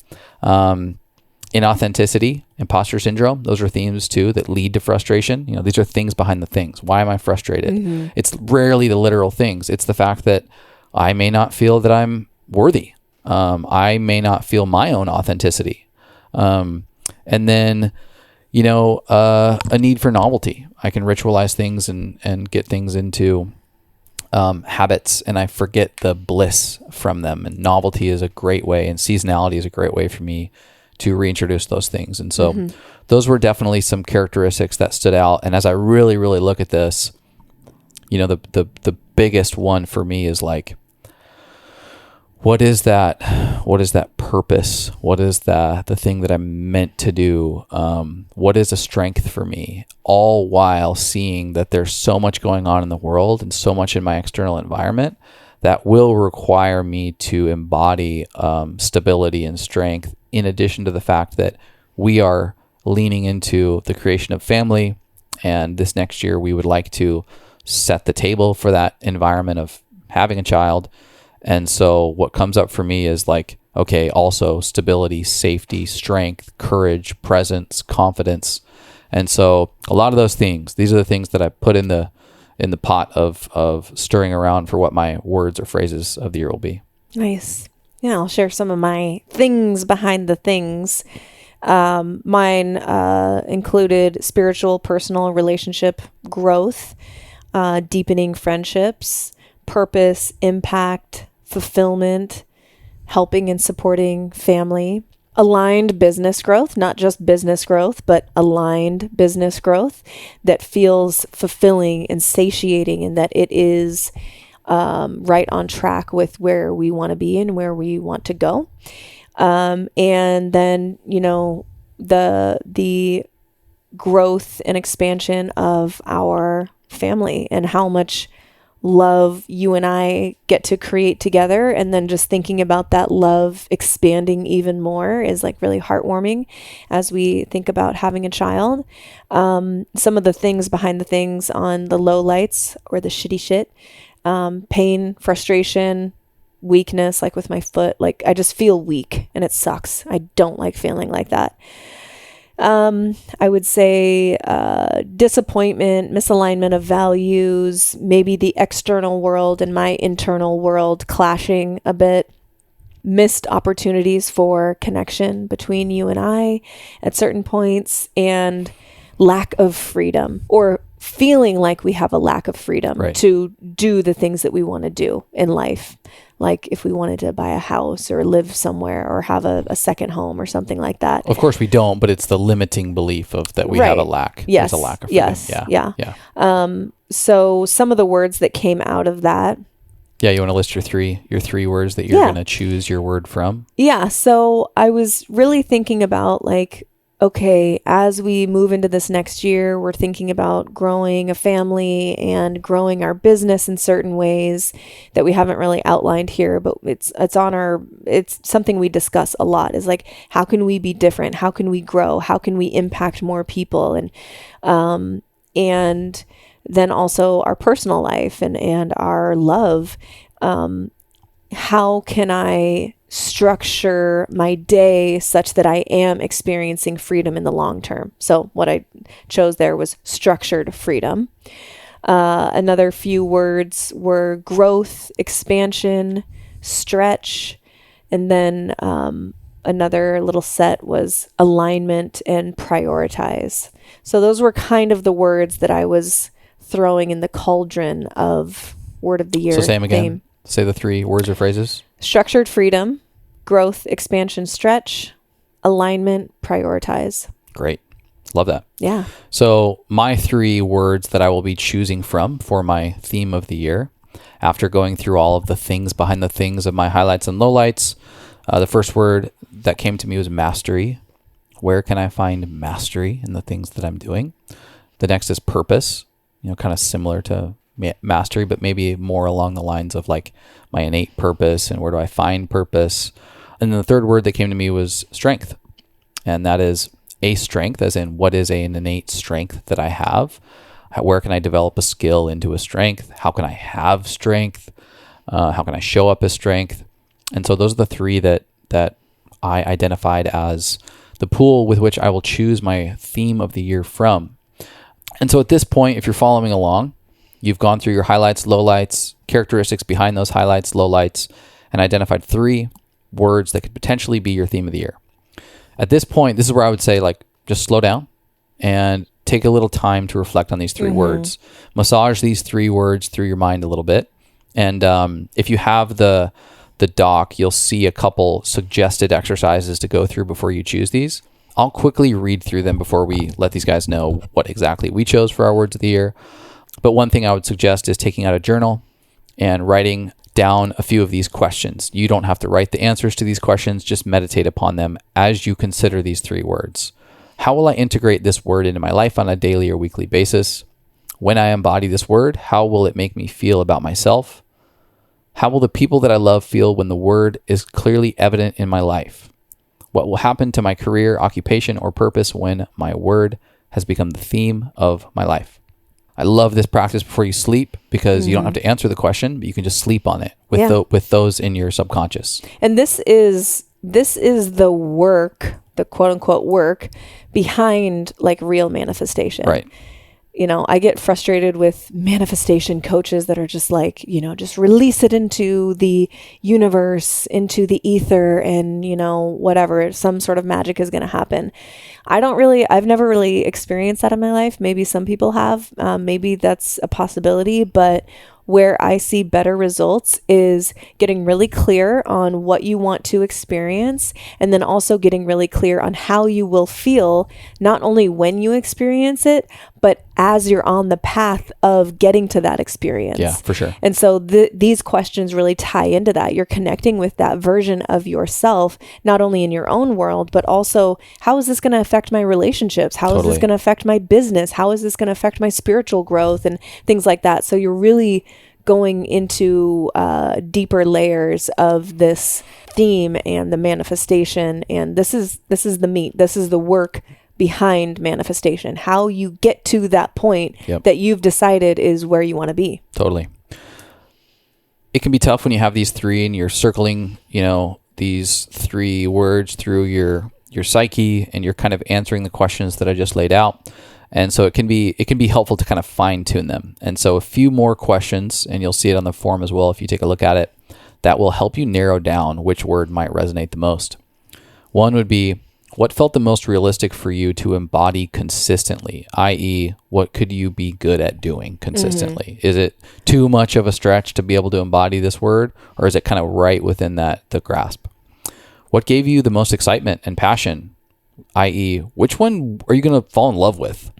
Inauthenticity, imposter syndrome, those are themes too that lead to frustration. These are things behind the things. Why am I frustrated? It's rarely the literal things. It's the fact that I may not feel that I'm worthy. I may not feel my own authenticity. And then, a need for novelty. I can ritualize things and get things into habits, and I forget the bliss from them. And novelty is a great way, and seasonality is a great way for me to reintroduce those things. And so those were definitely some characteristics that stood out. And as I really, really look at this, the biggest one for me is like, what is that purpose? What is the thing that I'm meant to do? What is a strength for me? All while seeing that there's so much going on in the world and so much in my external environment that will require me to embody stability and strength, in addition to the fact that we are leaning into the creation of family. And this next year, we would like to set the table for that environment of having a child. And so what comes up for me is like, okay, also stability, safety, strength, courage, presence, confidence. And so a lot of those things, these are the things that I put in the pot of stirring around for what my words or phrases of the year will be. Nice. Yeah, I'll share some of my things behind the things. Mine included spiritual, personal, relationship growth, deepening friendships, purpose, impact, fulfillment, helping and supporting family, aligned business growth, not just business growth, but aligned business growth that feels fulfilling and satiating, and that it is right on track with where we want to be and where we want to go. And then, the growth and expansion of our family and how much love you and I get to create together. And then just thinking about that love expanding even more is like really heartwarming as we think about having a child. Some of the things behind the things on the low lights or the shitty shit, pain, frustration, weakness, like with my foot, like I just feel weak and it sucks. I don't like feeling like that. I would say disappointment, misalignment of values, maybe the external world and my internal world clashing a bit, missed opportunities for connection between you and I at certain points, and lack of freedom, or feeling like we have a lack of freedom to do the things that we want to do in life. Like if we wanted to buy a house or live somewhere or have a second home or something like that. Of course we don't, but it's the limiting belief of that we have a lack. Yes. There's a lack of freedom. Yes. Yeah. So some of the words that came out of that. Yeah. You want to list your three words that you're going to choose your word from? Yeah. So I was really thinking about like, okay, as we move into this next year, we're thinking about growing a family and growing our business in certain ways that we haven't really outlined here, but it's something we discuss a lot, is like, how can we be different? How can we grow? How can we impact more people? And then also our personal life and our love. How can I structure my day such that I am experiencing freedom in the long term? So what I chose there was structured freedom. Another few words were growth, expansion, stretch, and then another little set was alignment and prioritize. So those were kind of the words that I was throwing in the cauldron of word of the year. So say them again. theme. Say the 3 words or phrases. Structured freedom, growth, expansion, stretch, alignment, prioritize. Great. Love that. Yeah. So my 3 words that I will be choosing from for my theme of the year, after going through all of the things behind the things of my highlights and lowlights, the first word that came to me was mastery. Where can I find mastery in the things that I'm doing? The next is purpose, kind of similar to mastery, but maybe more along the lines of like my innate purpose and where do I find purpose. And then the third word that came to me was strength. And that is a strength, as in what is an innate strength that I have? Where can I develop a skill into a strength? How can I have strength? How can I show up as strength? And so those are the 3 that I identified as the pool with which I will choose my theme of the year from. And so at this point, if you're following along, you've gone through your highlights, lowlights, characteristics behind those highlights, lowlights, and identified 3 words that could potentially be your theme of the year. At this point, this is where I would say, like, just slow down and take a little time to reflect on these 3 words. Massage these 3 words through your mind a little bit. And if you have the doc, you'll see a couple suggested exercises to go through before you choose these. I'll quickly read through them before we let these guys know what exactly we chose for our words of the year. But one thing I would suggest is taking out a journal and writing down a few of these questions. You don't have to write the answers to these questions, just meditate upon them as you consider these 3 words. How will I integrate this word into my life on a daily or weekly basis? When I embody this word, how will it make me feel about myself? How will the people that I love feel when the word is clearly evident in my life? What will happen to my career, occupation, or purpose when my word has become the theme of my life? I love this practice before you sleep because you don't have to answer the question, but you can just sleep on it with those in your subconscious. And this is the work, the quote unquote work behind like real manifestation. Right. I get frustrated with manifestation coaches that are just like, just release it into the universe, into the ether, and, whatever, some sort of magic is going to happen. I've never really experienced that in my life. Maybe some people have, maybe that's a possibility, but where I see better results is getting really clear on what you want to experience, and then also getting really clear on how you will feel, not only when you experience it, but as you're on the path of getting to that experience. Yeah, for sure. And so these questions really tie into that. You're connecting with that version of yourself, not only in your own world, but also how is this going to affect my relationships? How is this going to affect my business? How is this going to affect my spiritual growth and things like that? So you're really going into deeper layers of this theme and the manifestation. And this is the meat. This is the work behind manifestation, how you get to that point that you've decided is where you want to be. Totally. It can be tough when you have these 3 and you're circling, these 3 words through your psyche, and you're kind of answering the questions that I just laid out. And so it can be helpful to kind of fine tune them. And so a few more questions, and you'll see it on the form as well if you take a look at it, that will help you narrow down which word might resonate the most. One would be, what felt the most realistic for you to embody consistently? I.e., what could you be good at doing consistently? Is it too much of a stretch to be able to embody this word, or is it kind of right within the grasp? What gave you the most excitement and passion? I.e., which one are you going to fall in love with?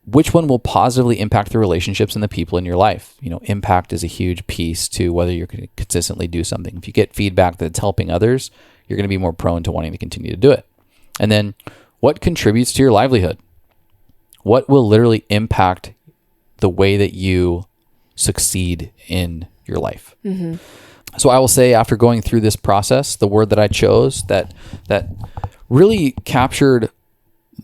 Which one will positively impact the relationships and the people in your life? Impact is a huge piece to whether you're going to consistently do something. If you get feedback that's helping others, you're going to be more prone to wanting to continue to do it. And then what contributes to your livelihood? What will literally impact the way that you succeed in your life? So I will say, after going through this process, the word that I chose that really captured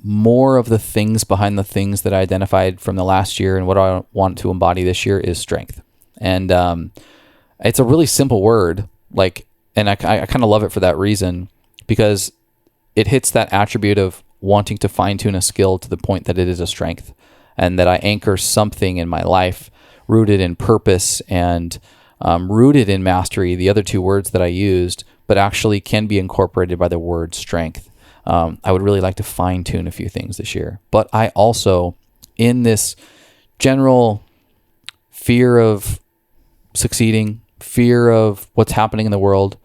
more of the things behind the things that I identified from the last year and what I want to embody this year is strength. And it's a really simple word, and I kind of love it for that reason, because it hits that attribute of wanting to fine tune a skill to the point that it is a strength, and that I anchor something in my life rooted in purpose and rooted in mastery, the other two words that I used, but actually can be incorporated by the word strength. I would really like to fine tune a few things this year. But I also, in this general fear of succeeding, fear of what's happening in the world,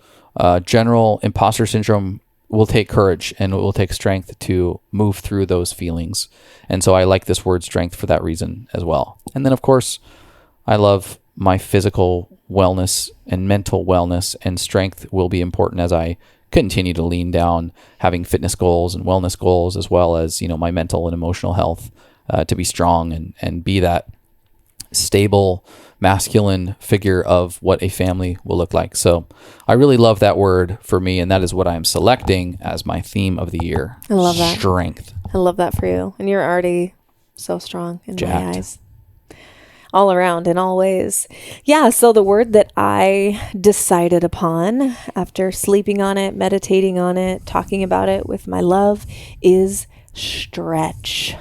general imposter syndrome will take courage and it will take strength to move through those feelings. And so I like this word strength for that reason as well. And then, of course, I love my physical wellness and mental wellness, and strength will be important as I continue to lean down having fitness goals and wellness goals, as well as, my mental and emotional health, to be strong and be that stable masculine figure of what a family will look like. So I really love that word for me, and that is what I am selecting as my theme of the year. I love that. Strength. I love that for you. And you're already so strong in Jacked. my eyes. All around, in all ways. Yeah, so the word that I decided upon after sleeping on it, meditating on it, talking about it with my love is stretch.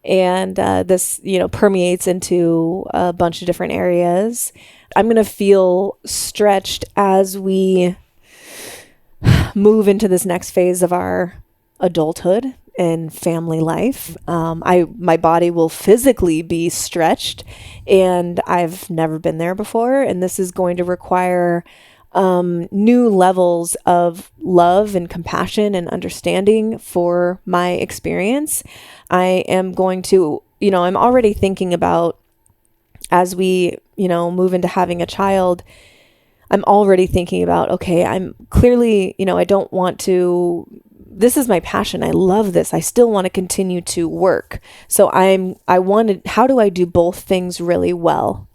And this, permeates into a bunch of different areas. I'm going to feel stretched as we move into this next phase of our adulthood and family life. My body will physically be stretched, and I've never been there before. And this is going to require new levels of love and compassion and understanding for my experience. I am going to, I'm already thinking about, as we, move into having a child, I'm already thinking about, okay, I'm clearly, I don't want to, this is my passion. I love this. I still want to continue to work. So how do I do both things really well?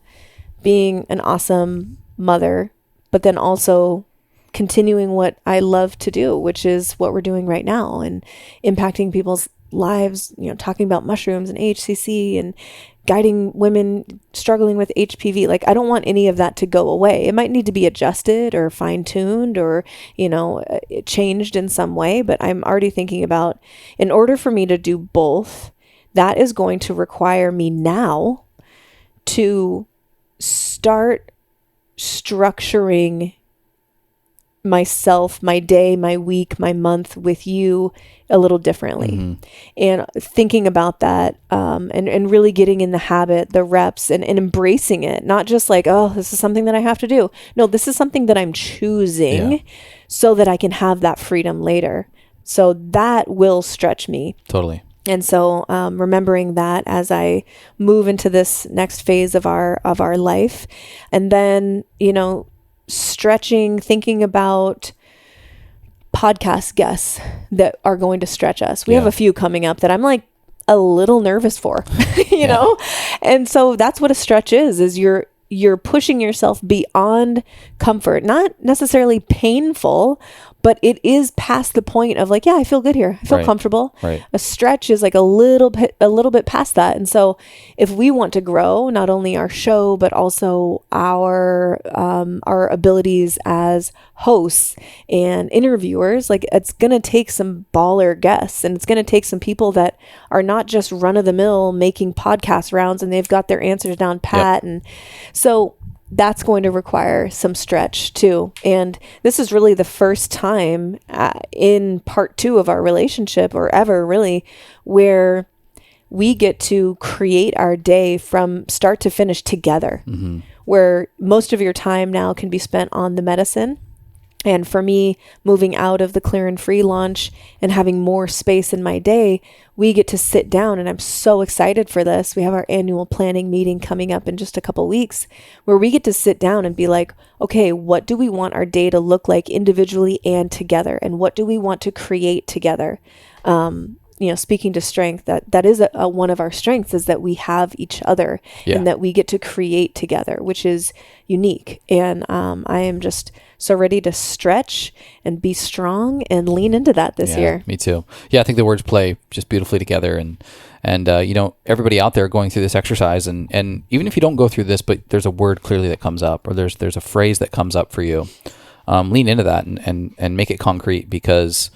Being an awesome mother, but then also continuing what I love to do, which is what we're doing right now, and impacting people's lives, talking about mushrooms and HCC and guiding women struggling with HPV. Like, I don't want any of that to go away. It might need to be adjusted or fine-tuned or, changed in some way, but I'm already thinking about, in order for me to do both, that is going to require me now to start structuring myself, my day, my week, my month with you a little differently. And thinking about that, and really getting in the habit, the reps, and embracing it. Not just like, oh, this is something that I have to do. No, this is something that I'm choosing so that I can have that freedom later. So that will stretch me. Totally. And so remembering that as I move into this next phase of our life, and then, stretching, thinking about podcast guests that are going to stretch us. We have a few coming up that I'm like a little nervous for, you know? And so that's what a stretch is you're pushing yourself beyond comfort, not necessarily painful, but it is past the point of like, yeah, I feel good here. I feel comfortable. Right. A stretch is like a little bit past that. And so if we want to grow not only our show, but also our abilities as hosts and interviewers, like, it's going to take some baller guests, and it's going to take some people that are not just run of the mill making podcast rounds and they've got their answers down pat. And so that's going to require some stretch too. And this is really the first time in part 2 of our relationship, or ever really, where we get to create our day from start to finish together, where most of your time now can be spent on the medicine. And for me, moving out of the Clear and Free launch and having more space in my day, we get to sit down, and I'm so excited for this. We have our annual planning meeting coming up in just a couple weeks, where we get to sit down and be like, okay, what do we want our day to look like individually and together? And what do we want to create together? Speaking to strength, that is one of our strengths, is that we have each other and that we get to create together, which is unique. And I am just so ready to stretch and be strong and lean into that this year. Me too. Yeah, I think the words play just beautifully together. And everybody out there going through this exercise, and even if you don't go through this, but there's a word clearly that comes up, or there's a phrase that comes up for you, lean into that and make it concrete, because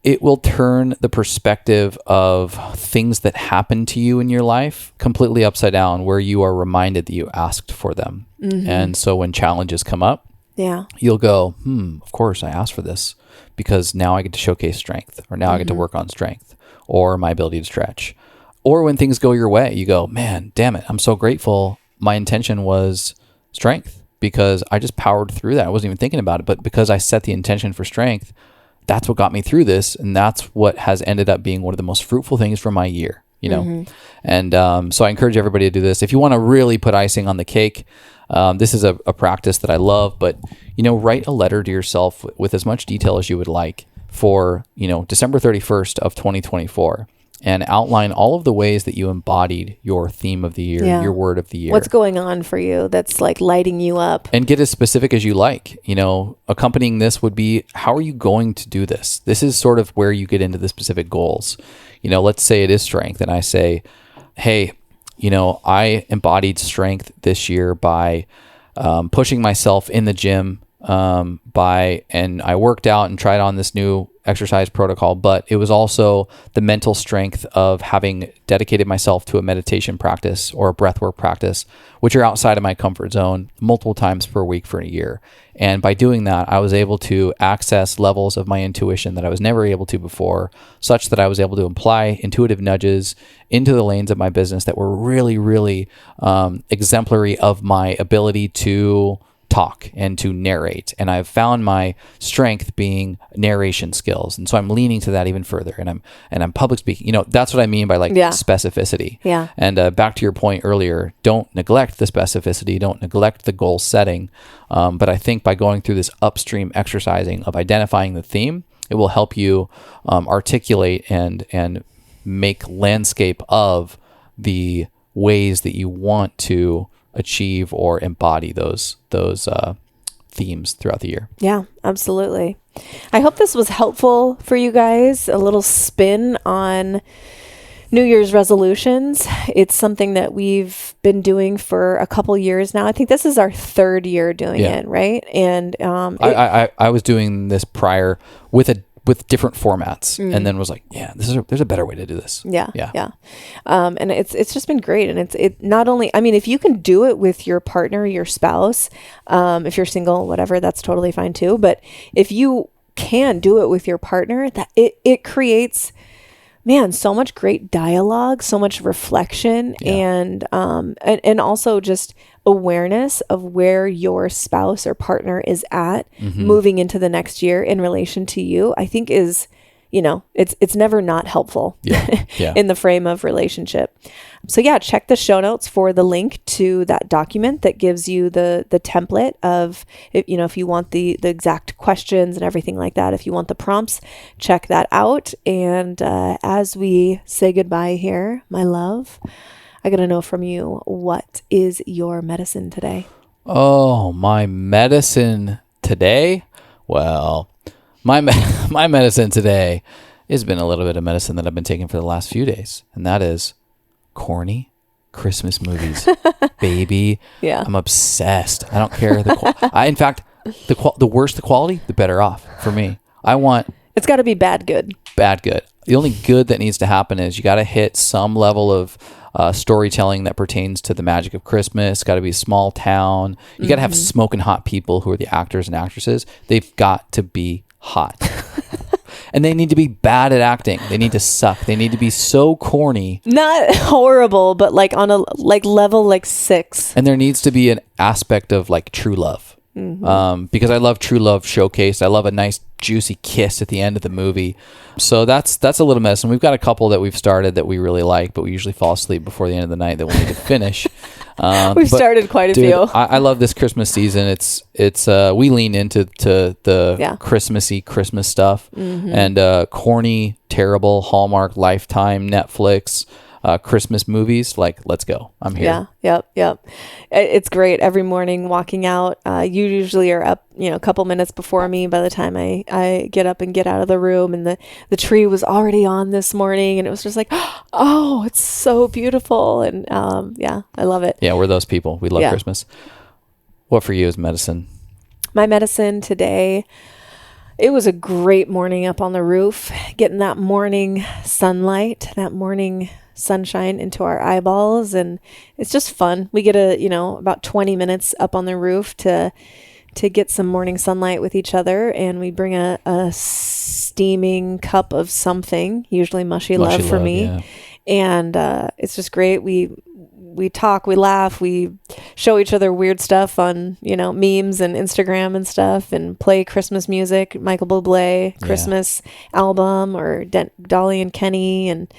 it will turn the perspective of things that happen to you in your life completely upside down, where you are reminded that you asked for them. And so when challenges come up, you'll go, of course I asked for this, because now I get to showcase strength, or now I get to work on strength, or my ability to stretch. Or when things go your way, you go, man, damn it, I'm so grateful. My intention was strength, because I just powered through that. I wasn't even thinking about it, but because I set the intention for strength, that's what got me through this. And that's what has ended up being one of the most fruitful things for my year, you know? And so I encourage everybody to do this. If you want to really put icing on the cake, this is a practice that I love, but, you know, write a letter to yourself with as much detail as you would like for, you know, December 31st of 2024. And outline all of the ways that you embodied your theme of the year, your word of the year. What's going on for you that's like lighting you up? And get as specific as you like. You know, accompanying this would be, how are you going to do this? This is sort of where you get into the specific goals. You know, let's say it is strength, and I say, hey, you know, I embodied strength this year by pushing myself in the gym, and I worked out and tried on this new exercise protocol, but it was also the mental strength of having dedicated myself to a meditation practice or a breathwork practice, which are outside of my comfort zone multiple times per week for a year. And by doing that, I was able to access levels of my intuition that I was never able to before, such that I was able to apply intuitive nudges into the lanes of my business that were really, really exemplary of my ability to talk and to narrate. And I've found my strength being narration skills. And so I'm leaning to that even further. And I'm public speaking. You know, that's what I mean by like specificity. Yeah. And back to your point earlier, don't neglect the specificity, don't neglect the goal setting. But I think by going through this upstream exercising of identifying the theme, it will help you articulate and make landscape of the ways that you want to achieve or embody those themes throughout the year. Yeah, absolutely. I hope this was helpful for you guys. A little spin on New Year's resolutions. It's something that we've been doing for a couple years now. I think this is our third year doing it, right? And I was doing this prior with different formats, and then was like, there's a better way to do this. Yeah. And it's just been great. And it not only, I mean, if you can do it with your partner, your spouse, if you're single, whatever, that's totally fine too. But if you can do it with your partner, that it creates, man, so much great dialogue, so much reflection, and also just awareness of where your spouse or partner is at moving into the next year in relation to you, I think is, you know, it's never not helpful in the frame of relationship. So check the show notes for the link to that document that gives you the template of, if you want the exact questions and everything like that, if you want the prompts, check that out. And as we say goodbye here, my love, I got to know from you, what is your medicine today? Oh, my medicine today? Well, my medicine today has been a little bit of medicine that I've been taking for the last few days, and that is corny Christmas movies. Baby, I'm obsessed. I don't care. In fact, the worse the quality, the better off for me. It's got to be bad good. Bad good. The only good that needs to happen is you got to hit some level of storytelling that pertains to the magic of Christmas. Got to be a small town. You got to have smoking hot people who are the actors and actresses. They've got to be hot. And they need to be bad at acting. They need to suck. They need to be so corny. Not horrible, but like on a level 6. And there needs to be an aspect of like true love. Because I love true love showcased. I love a nice juicy kiss at the end of the movie. So that's a little medicine. We've got a couple that we've started that we really like, but we usually fall asleep before the end of the night that we need to finish. We've started quite a few. I love this Christmas season. It's we lean into the Christmassy Christmas stuff and corny, terrible Hallmark, Lifetime, Netflix Christmas movies. Like, let's go. I'm here. Yep. It's great. Every morning walking out, you usually are up, a couple minutes before me by the time I get up and get out of the room, and the tree was already on this morning, and it was just like, oh, it's so beautiful. And I love it. Yeah, we're those people. We love Christmas. What for you is medicine? My medicine today It was a great morning up on the roof, getting that morning sunlight, that morning sunshine into our eyeballs, and it's just fun. We get about 20 minutes up on the roof to get some morning sunlight with each other, and we bring a steaming cup of something, usually mushy love for me. Yeah. And it's just great. We talk, we laugh, we show each other weird stuff on, memes and Instagram and stuff, and play Christmas music, Michael Bublé Christmas album, or Dolly and Kenny. And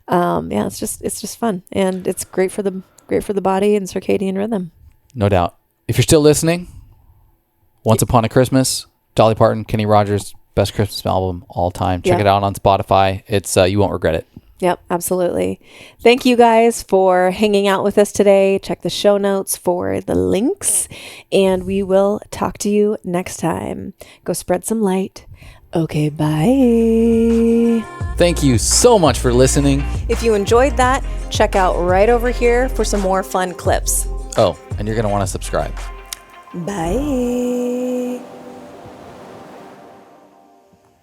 it's just fun. And it's great for the body and circadian rhythm. No doubt. If you're still listening, Once Upon a Christmas, Dolly Parton, Kenny Rogers, best Christmas album all time. Check it out on Spotify. It's you won't regret it. Yep, absolutely. Thank you guys for hanging out with us today. Check the show notes for the links, and we will talk to you next time. Go spread some light. Okay, bye. Thank you so much for listening. If you enjoyed that, check out right over here for some more fun clips. Oh, and you're going to want to subscribe. Bye.